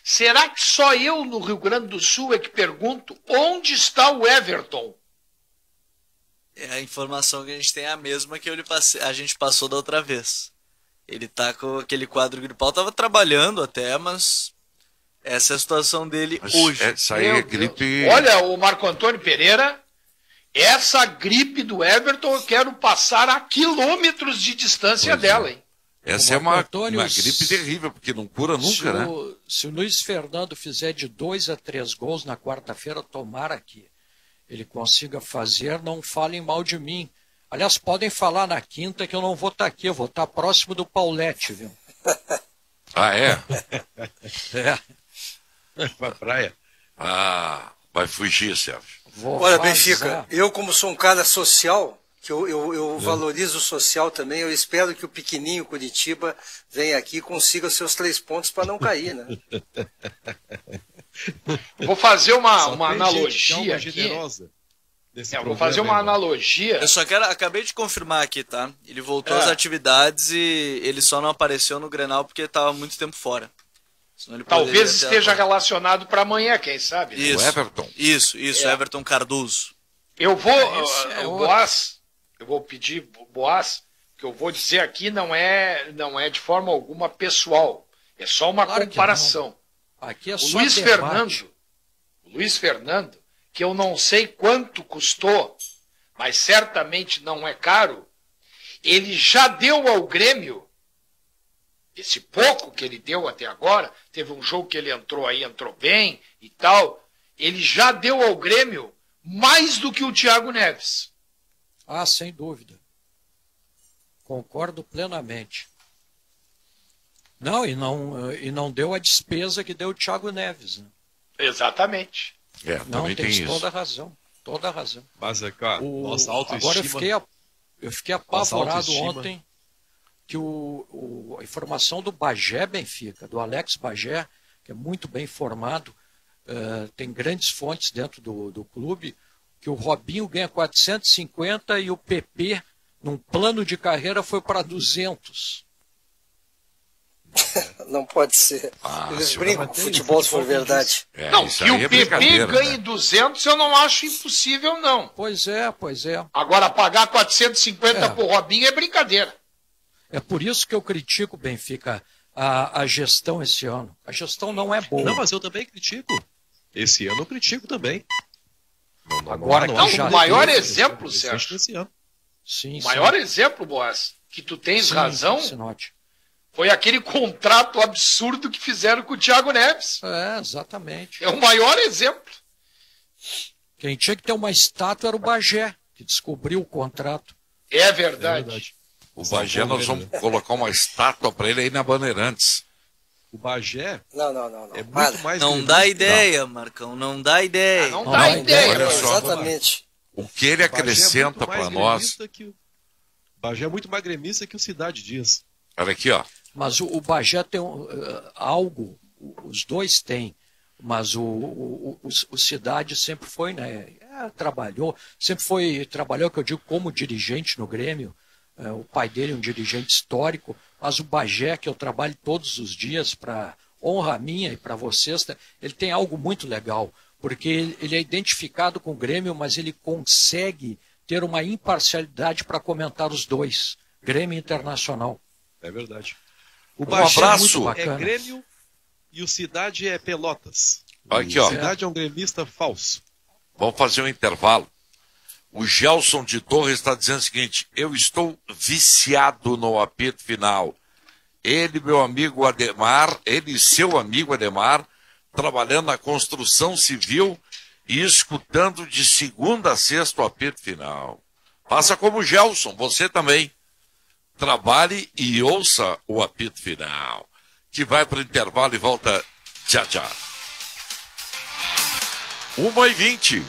Será que só eu no Rio Grande do Sul é que pergunto onde está o Everton?
A informação que a gente tem é a mesma que a gente passou da outra vez. Ele tá com aquele quadro gripal, tava trabalhando até, mas essa é a situação dele hoje.
Essa aí é gripe...
Olha, o Marco Antônio Pereira, essa gripe do Everton eu quero passar a quilômetros de distância dela, hein?
Essa é uma gripe terrível, porque não cura nunca, né?
Se o Luiz Fernando fizer de 2 a 3 gols na quarta-feira, tomara que ele consiga fazer, não falem mal de mim. Aliás, podem falar na quinta que eu não vou estar aqui, eu vou estar próximo do Paulette, viu?
Ah, é?
Vai pra praia.
Vai fugir, Sérgio.
Olha, Benfica, eu como sou um cara social, que eu valorizo o social também, eu espero que o pequenininho Curitiba venha aqui e consiga os seus 3 pontos para não cair, né?
Vou fazer uma analogia aqui. Vou fazer uma analogia.
Eu só acabei de confirmar aqui, tá? Ele voltou às atividades e ele só não apareceu no Grenal porque estava muito tempo fora.
Talvez esteja relacionado para amanhã, quem sabe?
Isso,
o Everton.
Isso, Everton Cardoso.
Eu vou, Boaz, eu vou pedir, Boaz, que eu vou dizer aqui não é de forma alguma pessoal. É só uma comparação.
Aqui é
o
só
Luiz Fernando, que eu não sei quanto custou, mas certamente não é caro, ele já deu ao Grêmio, esse pouco que ele deu até agora, teve um jogo que ele entrou bem e tal, ele já deu ao Grêmio mais do que o Thiago Neves.
Sem dúvida. Concordo plenamente. E não deu a despesa que deu o Thiago Neves, né?
Exatamente.
Também tem isso.
Toda a razão.
Mas, cara, nossa autoestima...
Agora eu fiquei apavorado ontem que a informação do Bagé Benfica, do Alex Bagé, que é muito bem informado, tem grandes fontes dentro do clube, que o Robinho ganha 450 e o PP, num plano de carreira, foi para 200.
Não pode ser. Eles brincam com futebol se for verdade.
Não, que o PP ganhe 200 eu não acho impossível, não.
Pois é.
Agora, pagar 450 pro Robinho é brincadeira.
É por isso que eu critico, Benfica, a gestão esse ano. A gestão não é boa.
Não, mas eu também critico. Esse ano eu critico também.
O maior exemplo, Sérgio.
Sim,
o maior exemplo, Boaz, que tu tens razão, Foi aquele contrato absurdo que fizeram com o Thiago Neves.
É, exatamente.
É o maior exemplo.
Quem tinha que ter uma estátua era o Bagé, que descobriu o contrato.
É verdade.
O Bagé, nós vamos colocar uma estátua para ele aí na Bandeirantes.
O Bagé
Não.
é muito mais...
Não dá ideia, Marcão, não dá ideia.
Não dá ideia.
Olha só,
Exatamente.
o que ele acrescenta para nós...
O Bagé é muito mais gremista que o Cidade Dias.
Olha aqui, ó.
Mas o Bagé tem algo, os dois têm, mas o Cidade sempre foi, né? Trabalhou, que eu digo, como dirigente no Grêmio. O pai dele é um dirigente histórico, mas o Bagé, que eu trabalho todos os dias para honra minha e para vocês, ele tem algo muito legal, porque ele é identificado com o Grêmio, mas ele consegue ter uma imparcialidade para comentar os dois, Grêmio e Internacional.
É verdade.
Um abraço.
É Grêmio e o Cidade é Pelotas.
Aqui, ó.
O Cidade é um gremista falso.
Vamos fazer um intervalo. O Gelson de Torres está dizendo o seguinte: eu estou viciado no apito final. Ele, meu amigo Ademar, ele e seu amigo Ademar, trabalhando na construção civil e escutando de segunda a sexta o apito final. Faça como o Gelson, você também. Trabalhe e ouça o apito final, que vai para o intervalo e volta já. 1h20.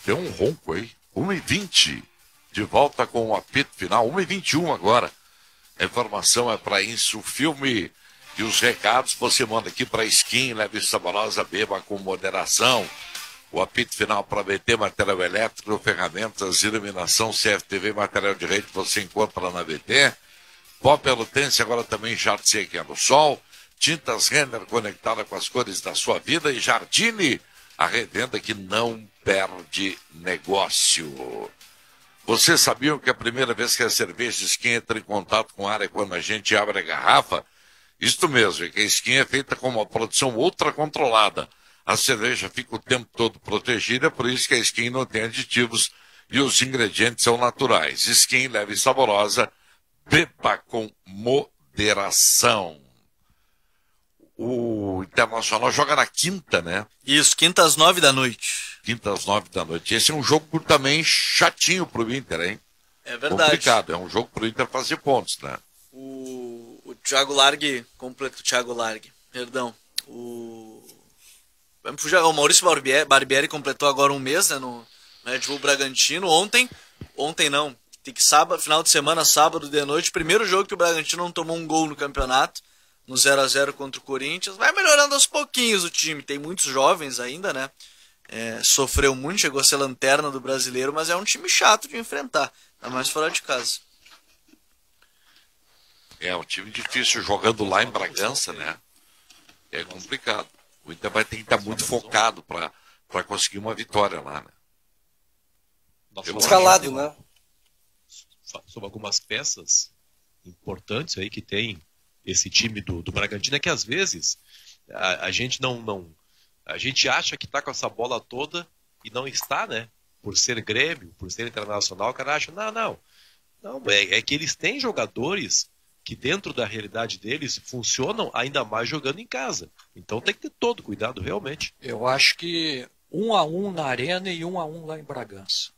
Tem um ronco aí. 1h20. De volta com o apito final. 1h21 agora. A informação é para Insul Filme. E os recados você manda aqui para Skin, leve saborosa, beba com moderação. O apito final para BT, material elétrico, ferramentas, iluminação, CFTV, material de rede, você encontra na BT. Pó Pelotense, agora também Jardim aqui no Sol. Tintas Renner conectada com as cores da sua vida. E Jardine, a revenda que não perde negócio. Vocês sabiam que a primeira vez que a cerveja Skin entra em contato com a área é quando a gente abre a garrafa? Isto mesmo, é que a Skin é feita com uma produção ultra controlada. A cerveja fica o tempo todo protegida, por isso que a Skin não tem aditivos e os ingredientes são naturais. Skin leve e saborosa, beba com moderação. O Internacional joga na quinta, né?
Isso, quinta às 9 da noite.
Quinta às 9 da noite. Esse é um jogo também chatinho pro Inter, hein?
É verdade.
Complicado, é um jogo pro Inter fazer pontos, né?
O Thiago Largue, o Maurício Barbieri completou agora um mês, né, no Red Bull Bragantino. Ontem não, tem que final de semana, sábado de noite, primeiro jogo que o Bragantino não tomou um gol no campeonato, no 0x0 contra o Corinthians. Vai melhorando aos pouquinhos o time, tem muitos jovens ainda, né? Sofreu muito, chegou a ser lanterna do Brasileiro, mas é um time chato de enfrentar, tá mais fora de casa.
É um time difícil, jogando lá em Bragança, né? É complicado. O Inter vai ter que estar muito focado para conseguir uma vitória lá, né?
Escalado, né?
Sobre algumas peças importantes aí que tem esse time do Bragantino, é que às vezes a gente a gente acha que está com essa bola toda e não está, né? Por ser Grêmio, por ser Internacional, o cara acha, não, é que eles têm jogadores que dentro da realidade deles funcionam ainda mais jogando em casa. Então tem que ter todo cuidado, realmente.
Eu acho que 1-1 na Arena e 1-1 lá em Bragança.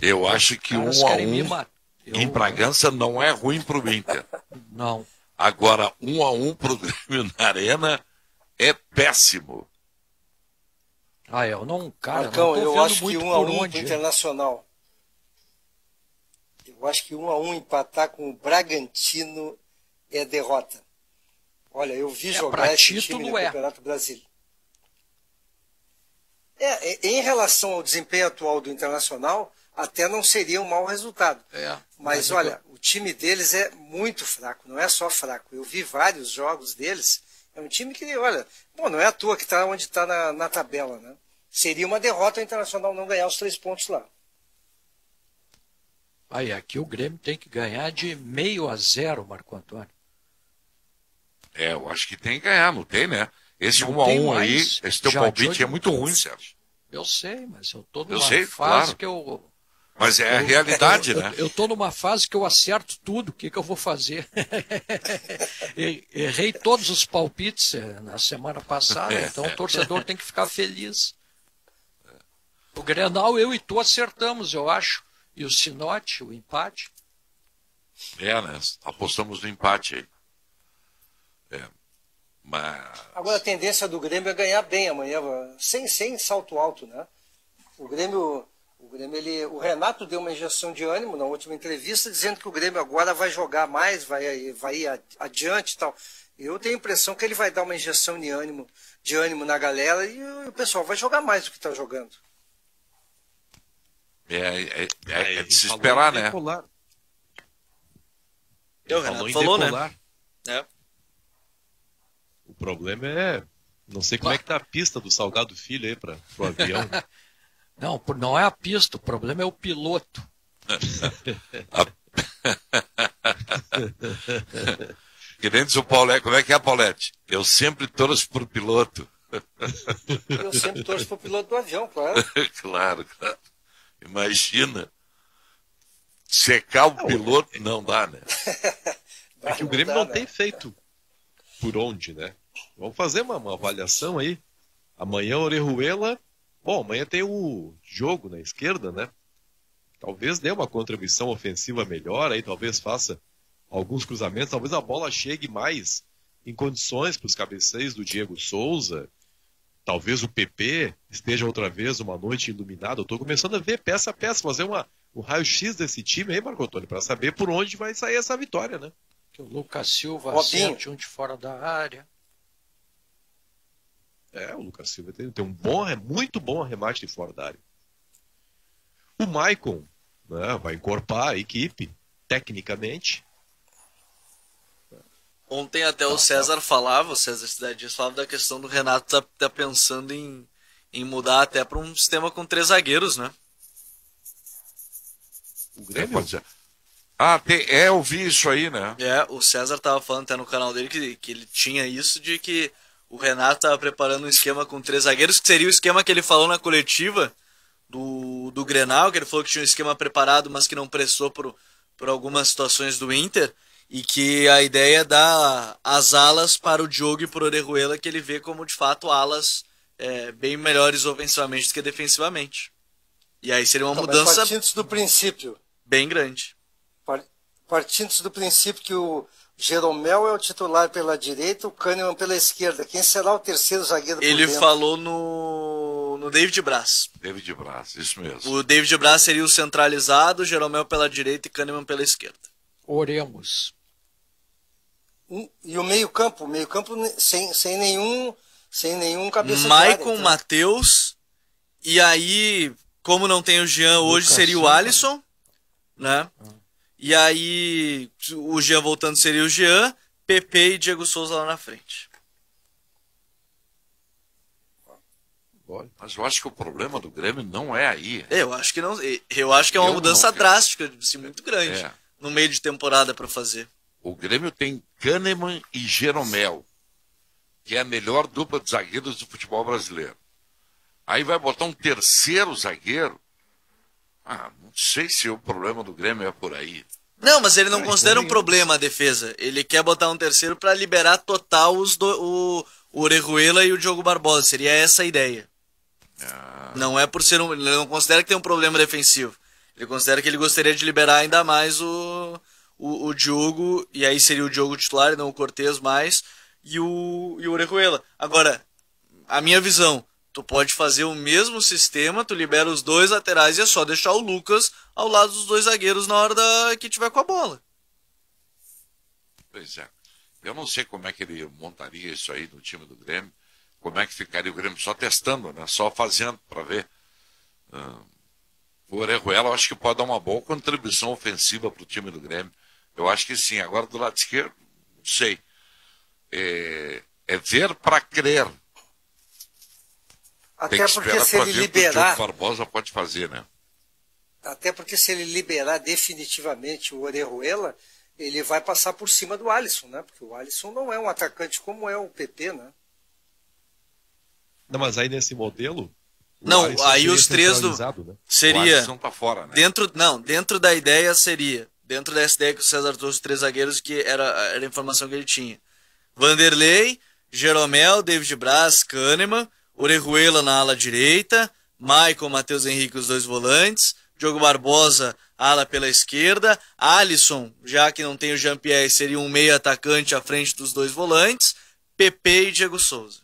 Eu acho que 1-1 em Bragança não é ruim pro Inter.
Não.
Agora, 1-1 pro Grêmio na Arena é péssimo.
Eu não, cara,
Marcão,
não tô
eu acho
muito
que
por
1-1
onde.
pro Internacional. Eu acho que 1-1 empatar com o Bragantino é derrota. Olha, eu vi jogar esse time no Campeonato Brasileiro. Em relação ao desempenho atual do Internacional, até não seria um mau resultado. Mas olha, o time deles é muito fraco, não é só fraco. Eu vi vários jogos deles. É um time que, olha, não é à toa que está onde está na tabela, né? Seria uma derrota o Internacional não ganhar os 3 pontos lá.
Aqui o Grêmio tem que ganhar de 0,5 Marco Antônio.
Eu acho que tem que ganhar, não tem, né? Esse 1-1 aí, esse teu palpite é muito ruim, Sérgio.
Eu sei, mas eu tô numa fase
claro.
que eu
Mas é a realidade, né?
Eu estou numa fase que eu acerto tudo, o que eu vou fazer? Errei todos os palpites na semana passada, então o torcedor tem que ficar feliz. O Grenal, eu e tu acertamos, eu acho. E o Sinote, o empate.
Né? Apostamos no empate aí. Mas...
Agora a tendência do Grêmio é ganhar bem amanhã, sem salto alto, né? O Grêmio, o Renato deu uma injeção de ânimo na última entrevista, dizendo que o Grêmio agora vai jogar mais, vai ir adiante e tal. Eu tenho a impressão que ele vai dar uma injeção de ânimo na galera e o pessoal vai jogar mais do que está jogando.
É de se esperar, né?
Ele falou, né?
É.
O problema é... Não sei como é que tá a pista do Salgado Filho aí pro avião.
Não é a pista, o problema é o piloto.
Que nem diz o Paulete. Como é que é, Paulete? Eu sempre torço pro piloto.
Eu sempre torço pro piloto do avião, claro.
Claro. Imagina. Secar o piloto não dá, né?
É que o Grêmio não tem feito por onde, né? Vamos fazer uma avaliação aí. Amanhã, Orejuela. Bom, amanhã tem o jogo na esquerda, né? Talvez dê uma contribuição ofensiva melhor, aí talvez faça alguns cruzamentos, talvez a bola chegue mais em condições para os cabeceios do Diego Souza. Talvez o PP esteja outra vez uma noite iluminada. Eu estou começando a ver peça a peça, fazer um raio-x desse time aí, Marco Antônio, para saber por onde vai sair essa vitória, né?
Que o Lucas Silva acerte um de fora da área.
O Lucas Silva tem muito bom arremate de fora da área. O Maicon, né, vai encorpar a equipe, tecnicamente.
Ontem até o César Cidade Dias falava da questão do Renato tá pensando em mudar até para um sistema com 3 zagueiros, né?
O Grêmio?
Eu vi isso aí, né?
O César tava falando até no canal dele que ele tinha isso de que o Renato tava preparando um esquema com 3 zagueiros, que seria o esquema que ele falou na coletiva do Grenal, que ele falou que tinha um esquema preparado, mas que não prestou por algumas situações do Inter, e que a ideia é dar as alas para o Diogo e para o Orejuela, que ele vê como, de fato, alas bem melhores ofensivamente do que defensivamente. E aí seria uma mudança
partindo do princípio
bem grande.
Partindo do princípio que o Jeromel é o titular pela direita, o Kahneman pela esquerda. Quem será o terceiro zagueiro por
Ele
dentro?
falou no David Braz.
David Braz, isso mesmo.
O David Braz seria o centralizado, o Jeromel pela direita e Kahneman pela esquerda.
Oremos.
E o meio-campo sem nenhum cabeça de
Maicon,
área, então.
Matheus, e aí, como não tem o Jean hoje, seria o Alisson, né? E aí, o Jean voltando seria o Jean, PP e Diego Souza lá na frente.
Mas eu acho que o problema do Grêmio não é aí.
Eu acho que não. Eu acho que é uma mudança drástica, assim, muito grande, no meio de temporada para fazer.
O Grêmio tem Kahneman e Jeromel, que é a melhor dupla de zagueiros do futebol brasileiro. Aí vai botar um terceiro zagueiro. Não sei se o problema do Grêmio é por aí.
Não, mas ele não considera um problema a defesa. Ele quer botar um terceiro para liberar total o Orejuela e o Diogo Barbosa. Seria essa a ideia. Não é por ser ele não considera que tem um problema defensivo. Ele considera que ele gostaria de liberar ainda mais o Diogo, e aí seria o Diogo titular, não o Cortez mais, e o Orejuela. Agora, a minha visão, tu pode fazer o mesmo sistema, tu libera os 2 laterais e é só deixar o Lucas ao lado dos 2 zagueiros na hora que tiver com a bola.
Pois é. Eu não sei como é que ele montaria isso aí no time do Grêmio, como é que ficaria o Grêmio só testando, né? Só fazendo para ver. O Orejuela eu acho que pode dar uma boa contribuição ofensiva para o time do Grêmio. Eu acho que sim. Agora do lado esquerdo, não sei. É ver para crer.
Até porque se ele liberar...
O Barbosa pode fazer, né?
Até porque se ele liberar definitivamente o Orejuela, ele vai passar por cima do Alisson, né? Porque o Alisson não é um atacante como é o PP, né?
Não, mas aí nesse modelo,
Não, aí os três do...
Né?
Seria...
O tá fora, né?
Dentro da ideia seria... Dentro dessa ideia que o César trouxe os 3 zagueiros, que era a informação que ele tinha. Vanderlei, Jeromel, David Braz, Kahneman, Orejuela na ala direita, Maicon, Matheus Henrique, os 2 volantes, Diogo Barbosa, ala pela esquerda, Alisson, já que não tem o Jean-Pierre, seria um meio atacante à frente dos 2 volantes, Pepe e Diego Souza.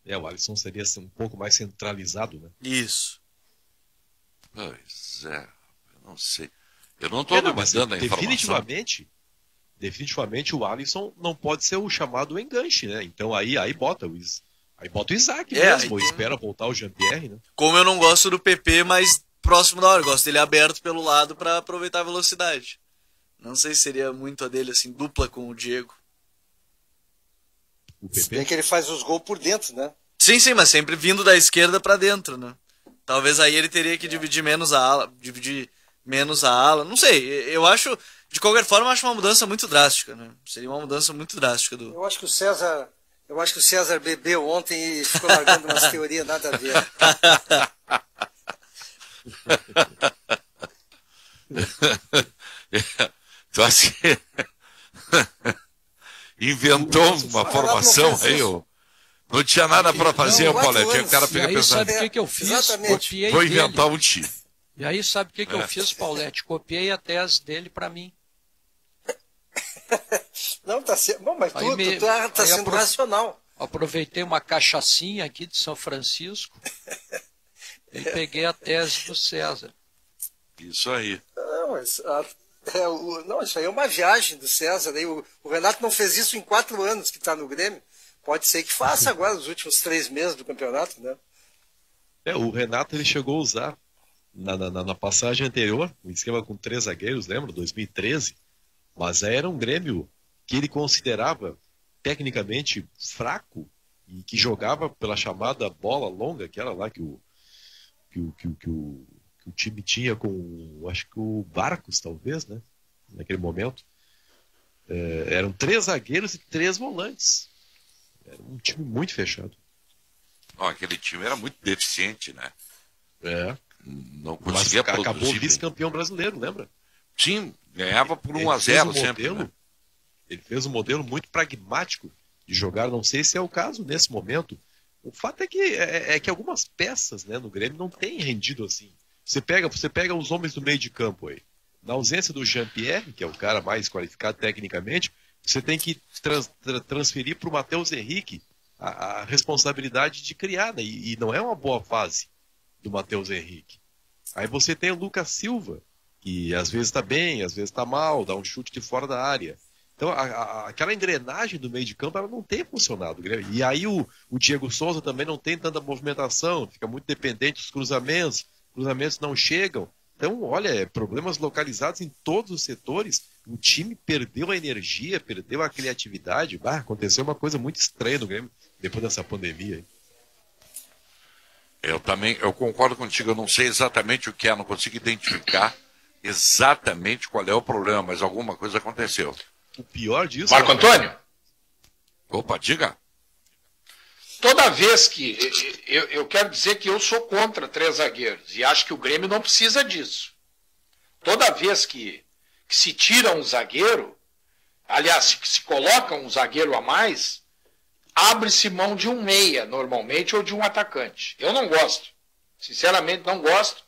O Alisson seria um pouco mais centralizado, né?
Isso.
Pois é, eu não sei. Eu não estou duvidando da informação.
Definitivamente o Alisson não pode ser o chamado enganche, né? Então aí bota o Isaac mesmo, espera voltar o Jean-Pierre, né?
Como eu não gosto do PP, mas próximo da hora, eu gosto dele aberto pelo lado para aproveitar a velocidade. Não sei se seria muito a dele, assim, dupla com o Diego.
Se bem que ele faz os gols por dentro, né?
Sim, mas sempre vindo da esquerda para dentro, né? Talvez aí ele teria que dividir menos a ala, não sei, eu acho, de qualquer forma, eu acho uma mudança muito drástica, né? Seria uma mudança muito drástica do...
Eu acho que o César bebeu ontem e ficou largando umas teorias nada a ver.
Tu acha que inventou uma formação aí, não tinha nada para fazer, Paulete. O cara fica pensando,
sabe o que eu fiz? Copiei
vou
dele.
inventar um time.
E aí, sabe o que eu fiz, Paulete? Copiei a tese dele para mim.
Não, tá sendo... Bom, mas tá sendo racional.
Aproveitei uma cachaçinha aqui de São Francisco e peguei a tese do César.
Isso aí.
Não, isso aí é uma viagem do César. O Renato não fez isso em 4 anos que está no Grêmio. Pode ser que faça agora, nos últimos 3 meses do campeonato, né?
O Renato ele chegou a usar na passagem anterior, um esquema com 3 zagueiros, lembra? 2013. Mas era um Grêmio que ele considerava tecnicamente fraco e que jogava pela chamada bola longa, que era lá que o time tinha com, acho que o Barcos, talvez, né? Naquele momento. Eram 3 zagueiros e 3 volantes. Era um time muito fechado.
Aquele time era muito deficiente, né? Não
Mas
conseguia produzir.
Acabou vice-campeão brasileiro, lembra?
Sim, ganhava por 1-0 sempre. Né?
Ele fez um modelo muito pragmático de jogar, não sei se é o caso nesse momento. O fato é que algumas peças, né, no Grêmio não têm rendido assim. Você pega os homens do meio de campo aí. Na ausência do Jean-Pierre, que é o cara mais qualificado tecnicamente, você tem que transferir para o Matheus Henrique a responsabilidade de criar, né? E não é uma boa fase do Matheus Henrique. Aí você tem o Lucas Silva, que às vezes está bem, às vezes está mal, dá um chute de fora da área. Então aquela engrenagem do meio de campo ela não tem funcionado. E aí o Diego Souza também não tem tanta movimentação, fica muito dependente dos cruzamentos não chegam. Então, olha, problemas localizados em todos os setores. O time perdeu a energia, perdeu a criatividade. Aconteceu uma coisa muito estranha no Grêmio depois dessa pandemia.
Eu concordo contigo, eu não sei exatamente o que é, não consigo identificar exatamente qual é o problema, mas alguma coisa aconteceu.
O pior disso...
Marco Antônio?
Opa, diga.
Toda vez que... Eu quero dizer que eu sou contra 3 zagueiros e acho que o Grêmio não precisa disso. Toda vez que se tira um zagueiro, aliás, que se coloca um zagueiro a mais, abre-se mão de um meia, normalmente, ou de um atacante. Eu não gosto. Sinceramente, não gosto.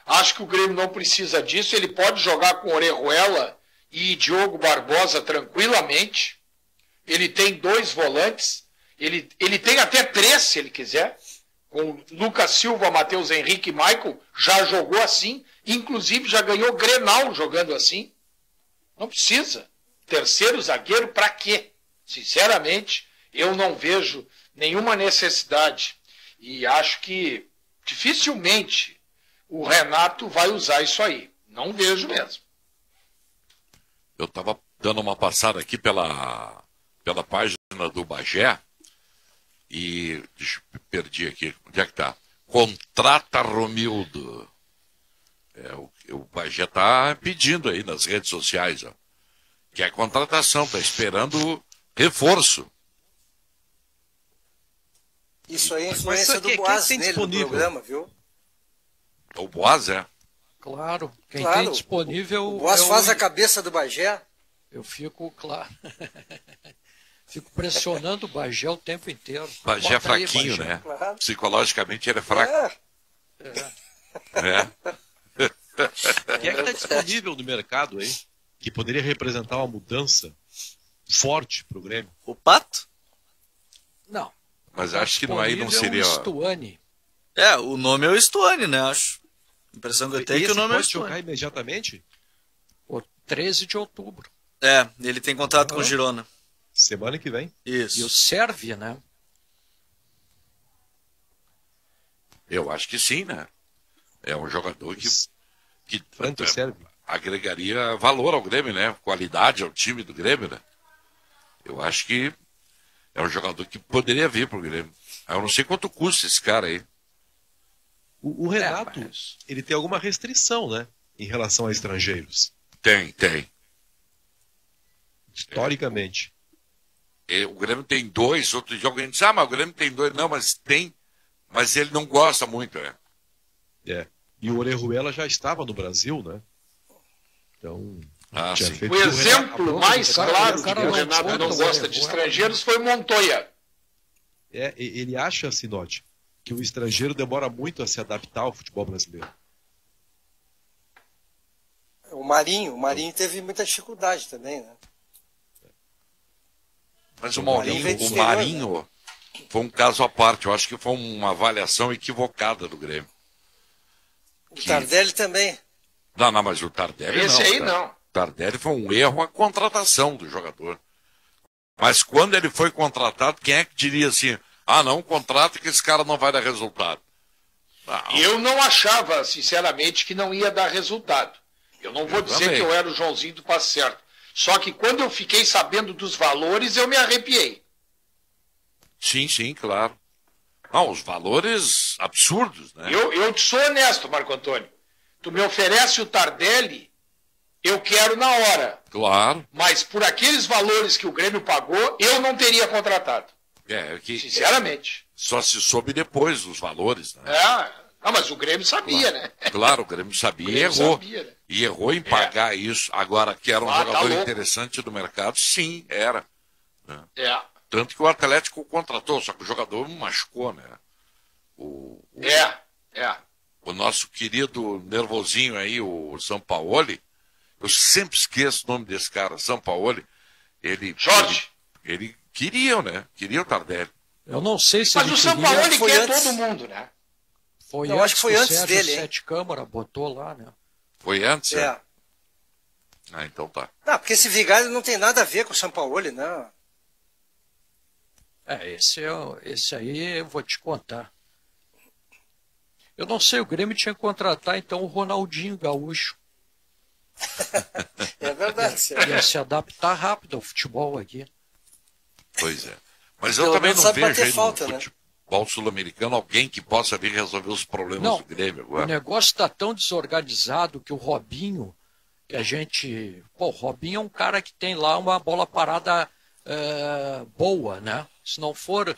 Acho que o Grêmio não precisa disso. Ele pode jogar com Orejuela e Diogo Barbosa tranquilamente. Ele tem 2 volantes. Ele tem até 3, se ele quiser. Com Lucas Silva, Matheus Henrique e Maicon, já jogou assim. Inclusive, já ganhou Grenal jogando assim. Não precisa. Terceiro zagueiro, para quê? Sinceramente, eu não vejo nenhuma necessidade. E acho que dificilmente o Renato vai usar isso aí. Não vejo mesmo.
Eu estava dando uma passada aqui pela página do Bagé e perdi aqui. Onde é que está? Contrata Romildo. O Bagé está pedindo aí nas redes sociais, ó, que é contratação, está esperando reforço.
Isso aí é a influência do Boaz nele no programa, viu?
O Boaz, é?
Claro, quem tem disponível...
O Boaz faz a cabeça do Bagé.
Eu fico, claro... Fico pressionando o Bagé o tempo inteiro.
O Bagé é fraquinho, Bagé. Né? Claro. Psicologicamente ele é fraco.
Quem é que está disponível no mercado aí? Que poderia representar uma mudança forte para o Grêmio?
O Pato?
Não.
Mas acho que aí não seria...
o Stuani.
O nome é o Stuani, né? Acho. A impressão que eu tenho é que o nome é o Stuani.
Pode jogar imediatamente?
O 13 de outubro.
Ele tem contrato com o Girona.
Semana que vem.
Isso.
E o Sérvia, né?
Eu acho que sim, né? É um jogador que agregaria valor ao Grêmio, né? Qualidade ao time do Grêmio, né? Eu acho que é um jogador que poderia vir pro Grêmio. Eu não sei quanto custa esse cara aí.
O Renato, ele tem alguma restrição, né? Em relação a estrangeiros.
Tem.
Historicamente.
O Grêmio tem 2, outro jogo a gente diz, mas o Grêmio tem 2. Não, mas tem. Mas ele não gosta muito,
E o Orejuela já estava no Brasil, né? Então...
sim.
O exemplo mais claro de que o Renato não gosta de estrangeiros foi o Montoya.
Ele acha, Sinote, que o estrangeiro demora muito a se adaptar ao futebol brasileiro.
O Marinho teve muita dificuldade também, né?
Mas o Marinho foi um caso à parte. Eu acho que foi uma avaliação equivocada do Grêmio.
O Tardelli também.
Não, mas o Tardelli não.
Esse aí não.
O Tardelli foi um erro a contratação do jogador. Mas quando ele foi contratado, quem é que diria assim, não contrata que esse cara não vai dar resultado?
Eu não achava, sinceramente, que não ia dar resultado. Eu não vou dizer que eu era o Joãozinho do passe certo. Só que quando eu fiquei sabendo dos valores, eu me arrepiei.
Sim, claro. Não, os valores absurdos, né?
Eu te sou honesto, Marco Antônio. Tu me oferece o Tardelli, eu quero na hora.
Claro.
Mas por aqueles valores que o Grêmio pagou, eu não teria contratado. Sinceramente.
Só se soube depois dos valores, né?
Mas o Grêmio sabia,
claro.
né?
Claro, o Grêmio sabia e errou. Sabia, né? E errou em pagar isso. Agora, que era um jogador interessante do mercado, sim, era. Né? Tanto que o Atlético contratou, só que o jogador machucou, né? O nosso querido nervosinho aí, o Sampaoli, eu sempre esqueço o nome desse cara, Sampaoli,
Jorge.
Ele queria, né? Queria o Tardelli.
Eu não sei se
mas o Sampaoli quer todo mundo, né?
Eu acho que foi antes dele.
Sete Câmara botou lá, né?
Foi antes? Então tá.
Não, porque esse Vigário não tem nada a ver com o Sampaoli, né?
Esse aí eu vou te contar. Eu não sei, o Grêmio tinha que contratar então o Ronaldinho Gaúcho.
É verdade.
Ia se adaptar rápido ao futebol aqui.
Pois é. Mas eu também não vejo aí no futebol sul-americano alguém que possa vir resolver os problemas do Grêmio agora.
O negócio está tão desorganizado que o Robinho, que a gente... o Robinho é um cara que tem lá uma bola parada boa, né? Se não for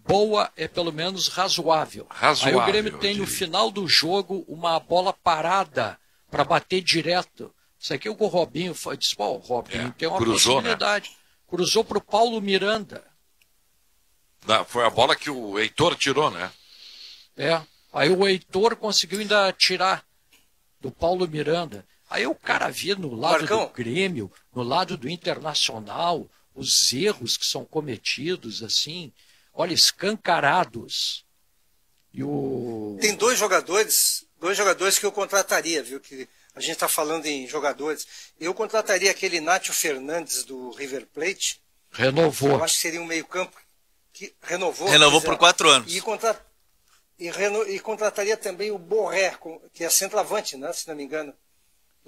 boa, é pelo menos razoável. Aí o Grêmio tem no final do jogo uma bola parada para bater direto. Isso aqui é o que o Robinho disse, o Robinho tem uma possibilidade. Né? Cruzou para o Paulo Miranda.
Foi a bola que o Heitor tirou, né?
Aí o Heitor conseguiu ainda tirar do Paulo Miranda. Aí o cara via no lado do Grêmio, no lado do Internacional, os erros que são cometidos, assim, olha, escancarados.
Tem dois jogadores que eu contrataria, viu? Que a gente está falando em jogadores. Eu contrataria aquele Nátio Fernandes do River Plate.
Renovou.
Eu acho que seria um meio-campo que renovou.
Renovou por 4 anos.
E contrataria também o Borré, que é centroavante, né? Se não me engano.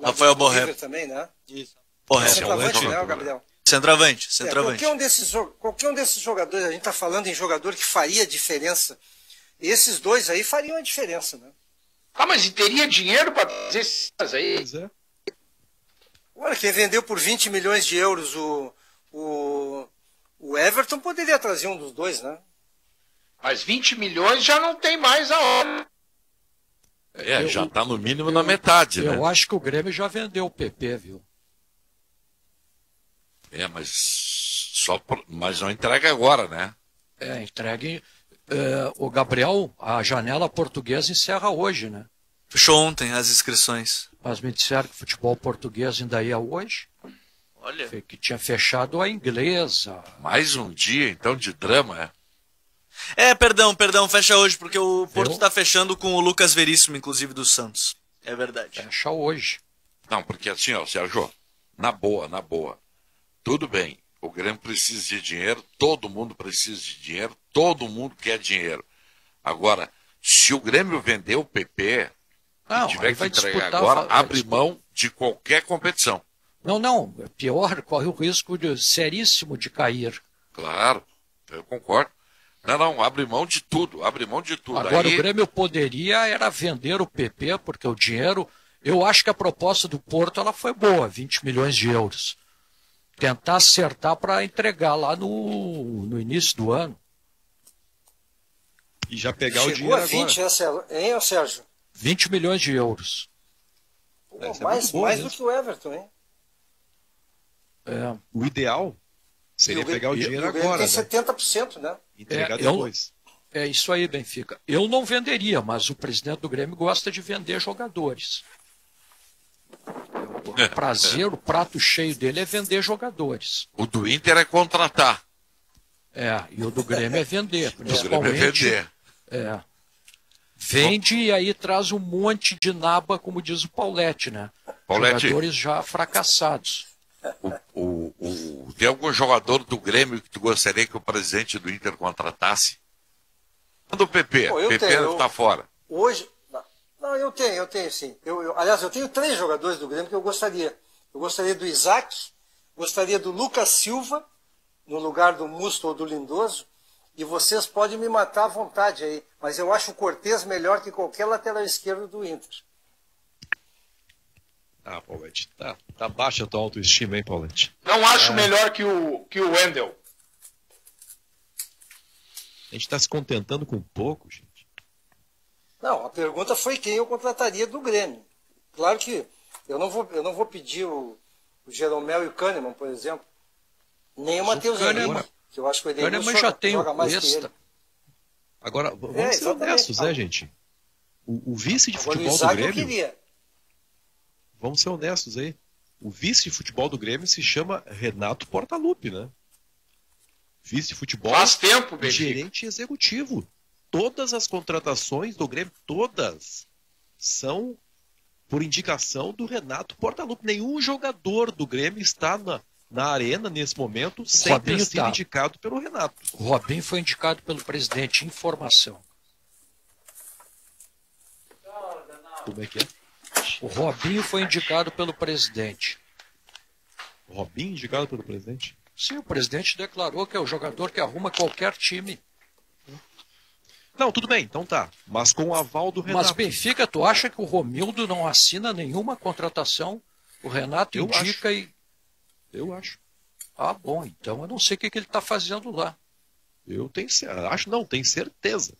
Rafael Borré.
Também, né?
Isso. Borré.
Centroavante, né, Gabriel?
Centroavante.
Qualquer um desses jogadores, a gente está falando em jogador que faria diferença. Esses dois aí fariam a diferença, né?
Mas e teria dinheiro para fazer esses caras aí?
Pois é.
Olha, quem vendeu por 20 milhões de euros o Everton poderia trazer um dos dois, né?
Mas 20 milhões já não tem mais a hora.
Já está no mínimo na metade, né?
Eu acho que o Grêmio já vendeu o PP, viu?
Mas não entrega agora, né?
Entregue. O Gabriel, a janela portuguesa encerra hoje, né?
Fechou ontem as inscrições.
Mas me disseram que o futebol português ainda ia hoje.
Olha.
Que tinha fechado a inglesa.
Mais um dia, então, de drama,
Perdão, fecha hoje, porque o Porto está fechando com o Lucas Veríssimo, inclusive, do Santos. É verdade.
Fecha hoje.
Não, porque assim, Sérgio, na boa. Tudo bem, o Grêmio precisa de dinheiro, todo mundo precisa de dinheiro, todo mundo quer dinheiro. Agora, se o Grêmio vender o PP e tiver que entregar agora, abre mão de qualquer competição.
Não, é pior, corre o risco seríssimo de cair.
Claro, eu concordo. Não, abre mão de tudo.
Agora, o Grêmio poderia vender o PP, porque o dinheiro, eu acho que a proposta do Porto ela foi boa, 20 milhões de euros. Tentar acertar para entregar lá no início do ano.
E já pegar o dinheiro agora.
20, hein, Sérgio?
20 milhões de euros.
Mais do que o Everton, hein?
O ideal seria pegar o dinheiro agora.
Tem 70%, né?
Entregar depois.
É isso aí, Benfica. Eu não venderia, mas o presidente do Grêmio gosta de vender jogadores. O prazer, o prato cheio dele é vender jogadores.
O do Inter é contratar.
E o do Grêmio é vender.
Principalmente. O Grêmio é vender.
Vende e aí traz um monte de naba, como diz o Paulete, né? Jogadores já fracassados.
Tem algum jogador do Grêmio que tu gostaria que o presidente do Inter contratasse? Do PP. O PP está fora.
Hoje. Não, eu tenho sim. Aliás, eu tenho 3 jogadores do Grêmio que eu gostaria. Eu gostaria do Isaac, gostaria do Lucas Silva, no lugar do Musto ou do Lindoso, e vocês podem me matar à vontade aí, mas eu acho o Cortez melhor que qualquer lateral esquerdo do Inter.
Paulete, tá baixa a tua autoestima, hein, Paulete?
Não acho melhor que o Wendel.
A gente está se contentando com pouco, gente.
Não, a pergunta foi quem eu contrataria do Grêmio. Claro que eu não vou pedir o Jeromel e o Kahneman, por exemplo. Nem o Matheus Henrique, que eu acho que o Edenilson joga mais que ele.
Agora, vamos ser honestos, né, gente? O vice de futebol do Grêmio...
Eu queria.
Vamos ser honestos aí. O vice de futebol do Grêmio se chama Renato Portaluppi, né? Vice de futebol...
Faz tempo, Benfica.
Gerente executivo. Todas as contratações do Grêmio, todas, são por indicação do Renato Portaluppi. Nenhum jogador do Grêmio está na arena nesse momento sem ter sido indicado pelo Renato.
O Robinho foi indicado pelo presidente. Informação.
Como é que é?
O Robinho foi indicado pelo presidente.
O Robinho indicado pelo presidente?
Sim, o presidente declarou que é o jogador que arruma qualquer time.
Não, tudo bem, então tá. Mas com o aval do Renato.
Mas Benfica, tu acha que o Romildo não assina nenhuma contratação? O Renato indica e...
Eu acho.
Bom, então eu não sei o que ele está fazendo lá.
Eu tenho tenho certeza.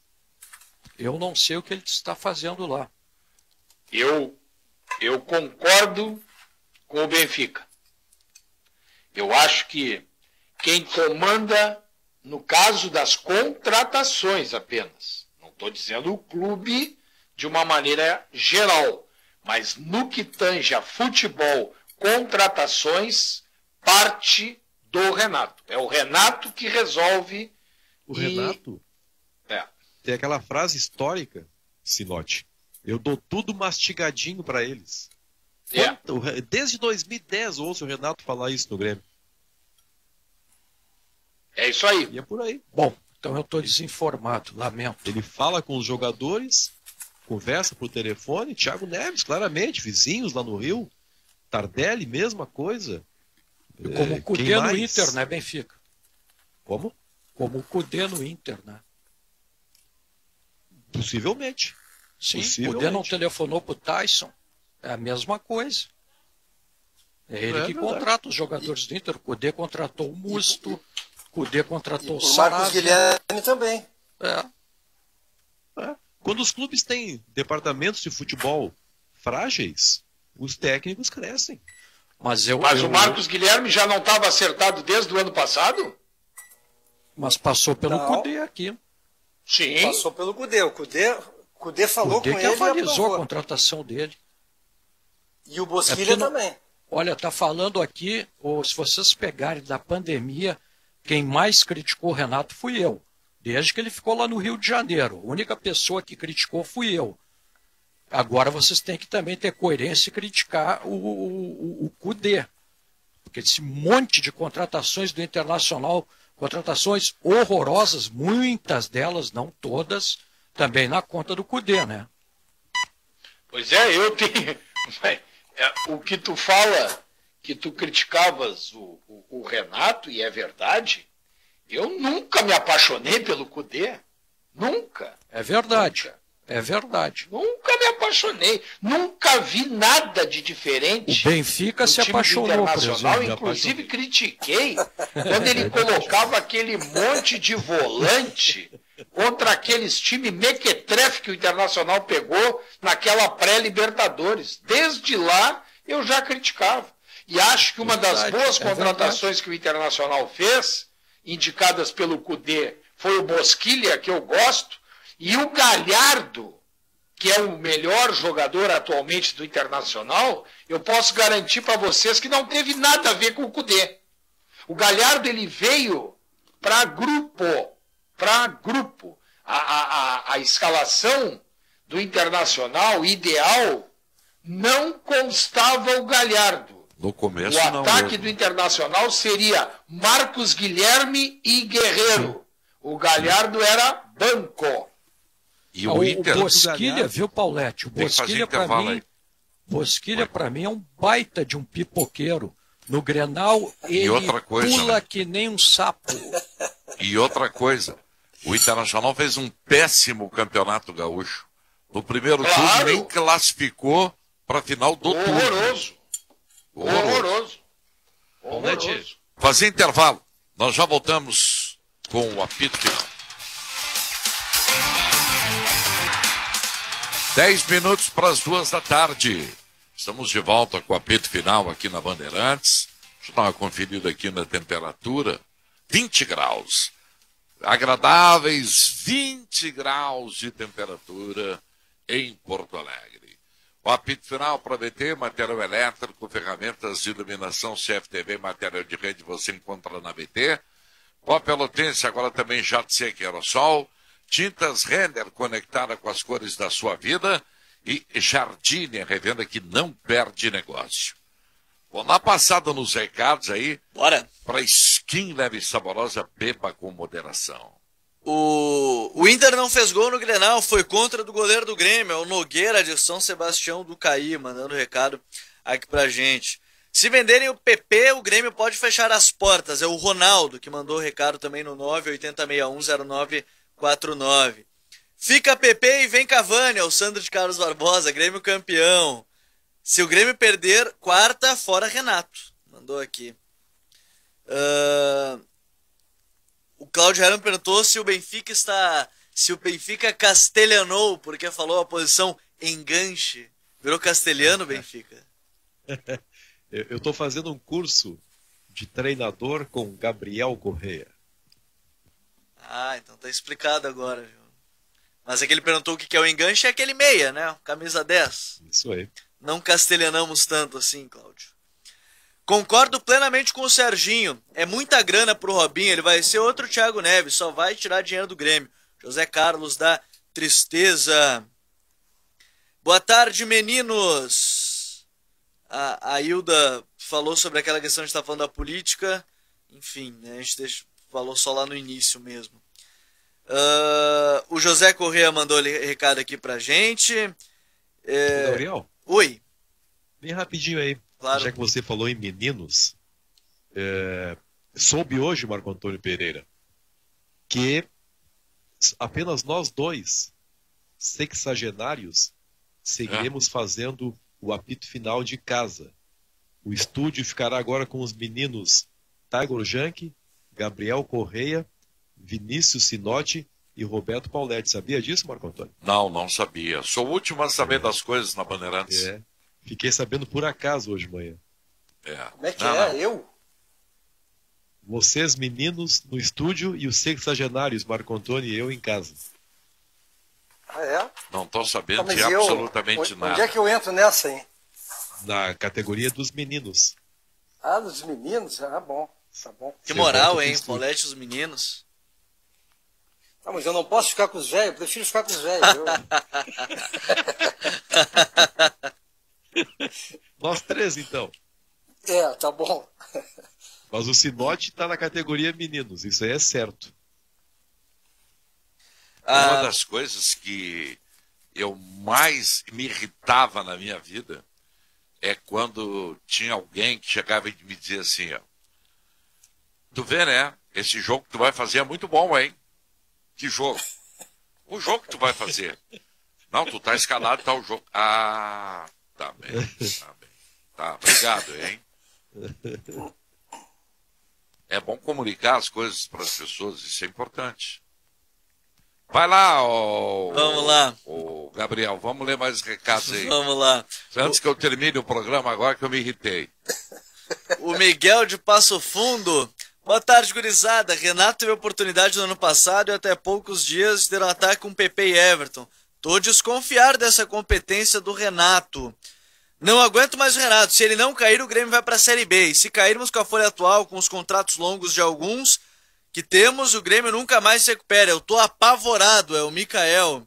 Eu não sei o que ele está fazendo lá.
Eu concordo com o Benfica. Eu acho que quem comanda, no caso das contratações apenas, não estou dizendo o clube de uma maneira geral, mas no que tange a futebol, contratações, parte do Renato. É o Renato que resolve.
Renato tem aquela frase histórica, Sinote. Eu dou tudo mastigadinho para eles. Desde 2010 eu ouço o Renato falar isso no Grêmio.
É isso aí.
E é por aí.
Bom, então eu estou desinformado, lamento.
Ele fala com os jogadores, conversa por telefone. Thiago Neves, claramente, vizinhos lá no Rio. Tardelli, mesma coisa.
Como o Cudê no Inter, né, Benfica?
Como?
Como o Cudê no Inter, né?
Possivelmente.
Sim, o Cudê não telefonou pro Tyson. É a mesma coisa. É ele que contrata os jogadores do Inter. O Cudê contratou o Musto. O Cudê contratou o
Marcos Guilherme também.
Quando os clubes têm departamentos de futebol frágeis, os técnicos crescem.
Mas o Marcos Guilherme já não estava acertado desde o ano passado?
Mas passou pelo Cudê aqui.
Sim.
Passou pelo Cudê. O Cudê falou com ele.
O Cudê que avalizou a contratação dele.
E o Bosquilha também.
Olha, tá falando aqui, se vocês pegarem da pandemia, quem mais criticou o Renato fui eu. Desde que ele ficou lá no Rio de Janeiro. A única pessoa que criticou fui eu. Agora vocês têm que também ter coerência e criticar o Cudê. Porque esse monte de contratações do Internacional, contratações horrorosas, muitas delas, não todas, também na conta do Cudê, né?
Pois é, eu tenho... O que tu fala, que tu criticavas o Renato, e é verdade, eu nunca me apaixonei pelo Cudê. Nunca.
É verdade.
Nunca.
É verdade.
Nunca me apaixonei. Nunca vi nada de diferente.
O Benfica se apaixonou, por exemplo.
Inclusive critiquei quando ele colocava aquele monte de volante contra aqueles times mequetrefe que o Internacional pegou naquela pré-Libertadores. Desde lá eu já criticava. E acho que uma das boas contratações que o Internacional fez, indicadas pelo Cudê, foi o Bosquilha, que eu gosto, e o Galhardo, que é o melhor jogador atualmente do Internacional, eu posso garantir para vocês que não teve nada a ver com o Cudê. O Galhardo ele veio para grupo. A escalação do Internacional ideal não constava o Galhardo.
No começo,
o ataque do Internacional seria Marcos Guilherme e Guerreiro. O Galhardo era banco.
E o
Bosquilha, viu, Paulete? O Bosquilha, para mim, é um baita de um pipoqueiro. No Grenal, ele pula que nem um sapo.
E outra coisa, o Internacional fez um péssimo campeonato gaúcho. No primeiro turno, nem classificou para a final do turno.
Horroroso.
Fazer intervalo. Nós já voltamos com o apito final. 10 minutos para as 2 da tarde. Estamos de volta com o apito final aqui na Bandeirantes. Deixa eu dar uma conferida aqui na temperatura. 20 graus. Agradáveis 20 graus de temperatura em Porto Alegre. O apito final para BT, material elétrico, ferramentas de iluminação, CFTV, material de rede, você encontra na BT. Pó Pelotense, agora também jato seco e aerossol. Tintas Renner, conectada com as cores da sua vida. E Jardine, a revenda que não perde negócio. Vou dar uma passada nos recados aí.
Bora.
Para skin leve e saborosa, beba com moderação.
O Inter não fez gol no Grenal, foi contra do goleiro do Grêmio, é o Nogueira de São Sebastião do Caí, mandando recado aqui pra gente. Se venderem o PP, o Grêmio pode fechar as portas. É o Ronaldo que mandou o recado também no 980610949. Fica PP e vem Cavani, é o Sandro de Carlos Barbosa, Grêmio campeão. Se o Grêmio perder, quarta, fora Renato. Mandou aqui. O Cláudio Herman perguntou se o Benfica castelhanou, porque falou a posição enganche. Virou castelhano, Benfica?
Eu estou fazendo um curso de treinador com Gabriel Correia.
Ah, então tá explicado agora, viu? Mas aquele perguntou o que é o enganche, é aquele meia, né? Camisa 10.
Isso aí.
Não castelhanamos tanto assim, Cláudio. Concordo plenamente com o Serginho. É muita grana pro Robinho, ele vai ser outro Thiago Neves, só vai tirar dinheiro do Grêmio. José Carlos da Tristeza. Boa tarde, meninos. A Hilda falou sobre aquela questão de estar falando da política. Enfim, né, a gente falou só lá no início mesmo. O José Corrêa mandou recado aqui pra gente.
Gabriel?
Oi.
Bem rapidinho aí.
Claro.
Já que você falou em meninos, soube hoje, Marco Antônio Pereira, que apenas nós dois, sexagenários, seguiremos fazendo o apito final de casa. O estúdio ficará agora com os meninos Tiger Junk, Gabriel Correia, Vinícius Sinotti e Roberto Pauletti. Sabia disso, Marco Antônio?
Não sabia. Sou o último a saber das coisas na Bandeirantes.
Fiquei sabendo por acaso hoje de manhã.
Como é que é? Eu?
Vocês, meninos, no estúdio e os sexagenários, Marco Antônio e eu em casa.
Ah, é?
Não estou sabendo de absolutamente nada.
Onde é que eu entro nessa, hein?
Na categoria dos meninos.
Ah, dos meninos? Ah, bom. Tá bom.
Que moral, hein? Paulete dos meninos.
Ah, mas eu não posso ficar com os velhos, eu prefiro ficar com os velhos.
Nós três, então.
Tá bom.
Mas o Sinote está na categoria meninos, isso aí é certo.
Uma das coisas que eu mais me irritava na minha vida é quando tinha alguém que chegava e me dizia assim, ó, tu vê, né? Esse jogo que tu vai fazer é muito bom, hein? Que jogo? O jogo que tu vai fazer. Não, tu tá escalado, tá o jogo. Ah, tá bem. Tá, obrigado, hein? É bom comunicar as coisas para as pessoas, isso é importante. Vai lá,
vamos lá.
Gabriel, vamos ler mais recados aí.
Vamos lá.
Antes que eu termine o programa agora, que eu me irritei.
O Miguel de Passo Fundo. Boa tarde, gurizada. Renato teve oportunidade no ano passado e até poucos dias de ter um ataque com Pepe e Everton. Tô desconfiar dessa competência do Renato. Não aguento mais o Renato. Se ele não cair, o Grêmio vai para a Série B. E se cairmos com a folha atual, com os contratos longos de alguns que temos, o Grêmio nunca mais se recupera. Eu tô apavorado, é o Mikael.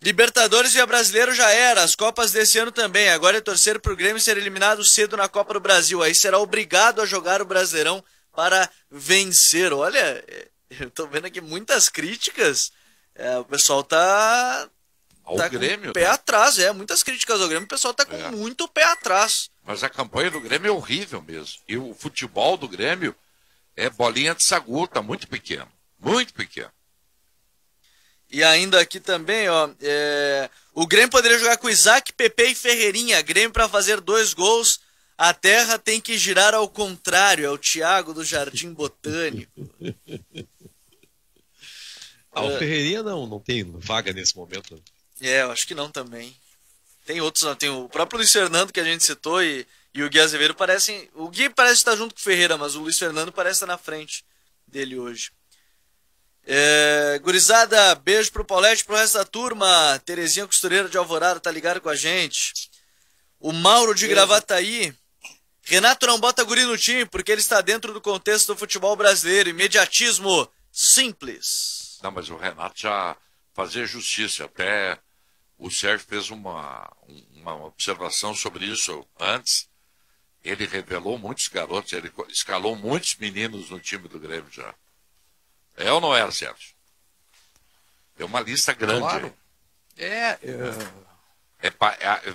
Libertadores e a Brasileiro já era. As Copas desse ano também. Agora é torcer pro Grêmio ser eliminado cedo na Copa do Brasil. Aí será obrigado a jogar o Brasileirão para vencer. Olha, eu tô vendo aqui muitas críticas. O pessoal tá
ao Grêmio,
com o pé atrás, muitas críticas ao Grêmio, o pessoal tá com muito pé atrás.
Mas a campanha do Grêmio é horrível mesmo. E o futebol do Grêmio é bolinha de sagu, tá muito pequeno. Muito pequeno.
E ainda aqui também, ó, o Grêmio poderia jogar com Isaac, Pepe e Ferreirinha. Grêmio para fazer 2 gols, a terra tem que girar ao contrário. É o Thiago do Jardim Botânico.
O Ferreirinha não tem vaga nesse momento.
Eu acho que não também. Tem outros, não. Tem o próprio Luiz Fernando que a gente citou e o Gui Azevedo parecem... O Gui parece estar junto com o Ferreira, mas o Luiz Fernando parece estar na frente dele hoje. Gurizada, beijo pro Paulete, pro resto da turma. Terezinha Costureira de Alvorada tá ligado com a gente. O Mauro de Gravataí. Renato não bota guri no time porque ele está dentro do contexto do futebol brasileiro. Imediatismo simples.
Não, mas o Renato já fazia justiça. Até o Sérgio fez uma observação sobre isso antes. Ele revelou muitos garotos, ele escalou muitos meninos no time do Grêmio já. É ou não é, Sérgio? É uma lista grande.
Claro.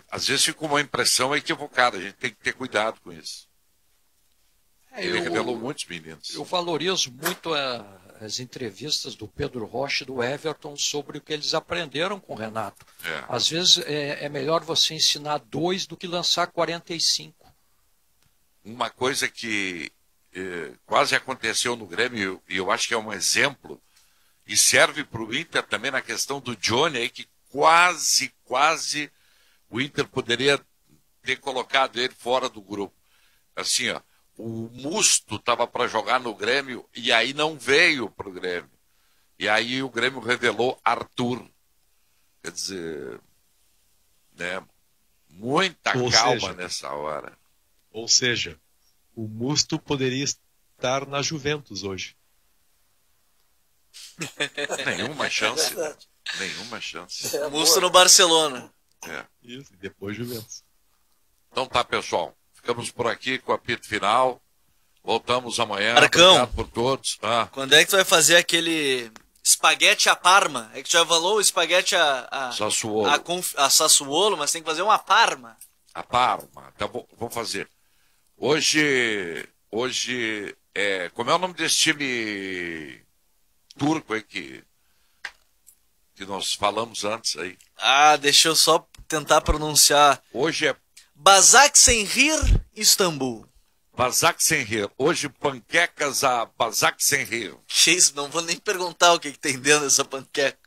Às vezes fica uma impressão equivocada. A gente tem que ter cuidado com isso. Ele revelou muitos meninos.
Eu valorizo muito as entrevistas do Pedro Rocha e do Everton sobre o que eles aprenderam com o Renato. Às vezes é melhor você ensinar 2 do que lançar 45.
Uma coisa que quase aconteceu no Grêmio, e eu acho que é um exemplo, e serve para o Inter também na questão do Johnny, aí, que quase o Inter poderia ter colocado ele fora do grupo. Assim, ó, o Musto estava para jogar no Grêmio e aí não veio para o Grêmio. E aí o Grêmio revelou Arthur. Quer dizer, né, muita calma nessa hora.
Ou seja, o Musto poderia estar na Juventus hoje.
Nenhuma chance. Nenhuma chance.
Musto no Barcelona.
Isso, e depois Juventus.
Então tá, pessoal. Ficamos por aqui com o apito final. Voltamos amanhã.
Marcão,
obrigado por todos.
Quando é que tu vai fazer aquele espaguete à Parma? É que tu já falou o espaguete a
Sassuolo.
A Sassuolo, mas tem que fazer uma Parma.
A Parma. Tá bom, vou fazer. Hoje como é o nome desse time turco aí que nós falamos antes aí?
Deixa eu só tentar pronunciar.
Hoje é
Başakşehir Istambul.
Bazak sem rir. Hoje, panquecas a Bazak sem rir.
Que isso? Não vou nem perguntar o que tem dentro dessa panqueca.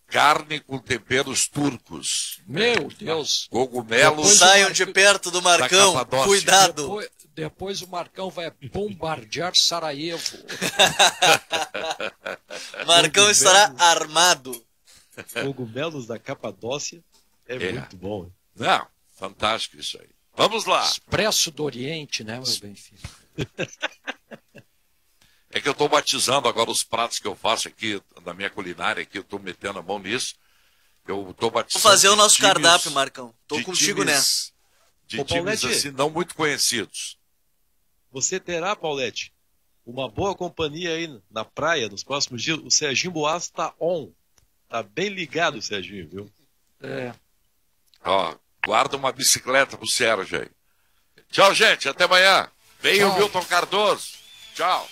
Carne com temperos turcos.
Meu Deus.
Cogumelos.
Saiam de perto do Marcão. Cuidado.
Depois o Marcão vai bombardear Sarajevo.
Marcão estará armado.
Cogumelos da Capadócia é muito bom.
Não, fantástico isso aí. Vamos lá.
Expresso do Oriente, né, meu bem-filho?
É que eu estou batizando agora os pratos que eu faço aqui, da minha culinária aqui, eu estou metendo a mão nisso. Eu estou batizando.
Vou fazer o nosso cardápio, Marcão. Tô contigo nessa.
De times assim, não muito conhecidos.
Você terá, Paulete, uma boa companhia aí na praia nos próximos dias. O Serginho Boas tá on. Tá bem ligado o Serginho, viu?
Ó, guarda uma bicicleta pro Sérgio aí. Tchau, gente. Até amanhã. Vem o Milton Cardoso. Tchau.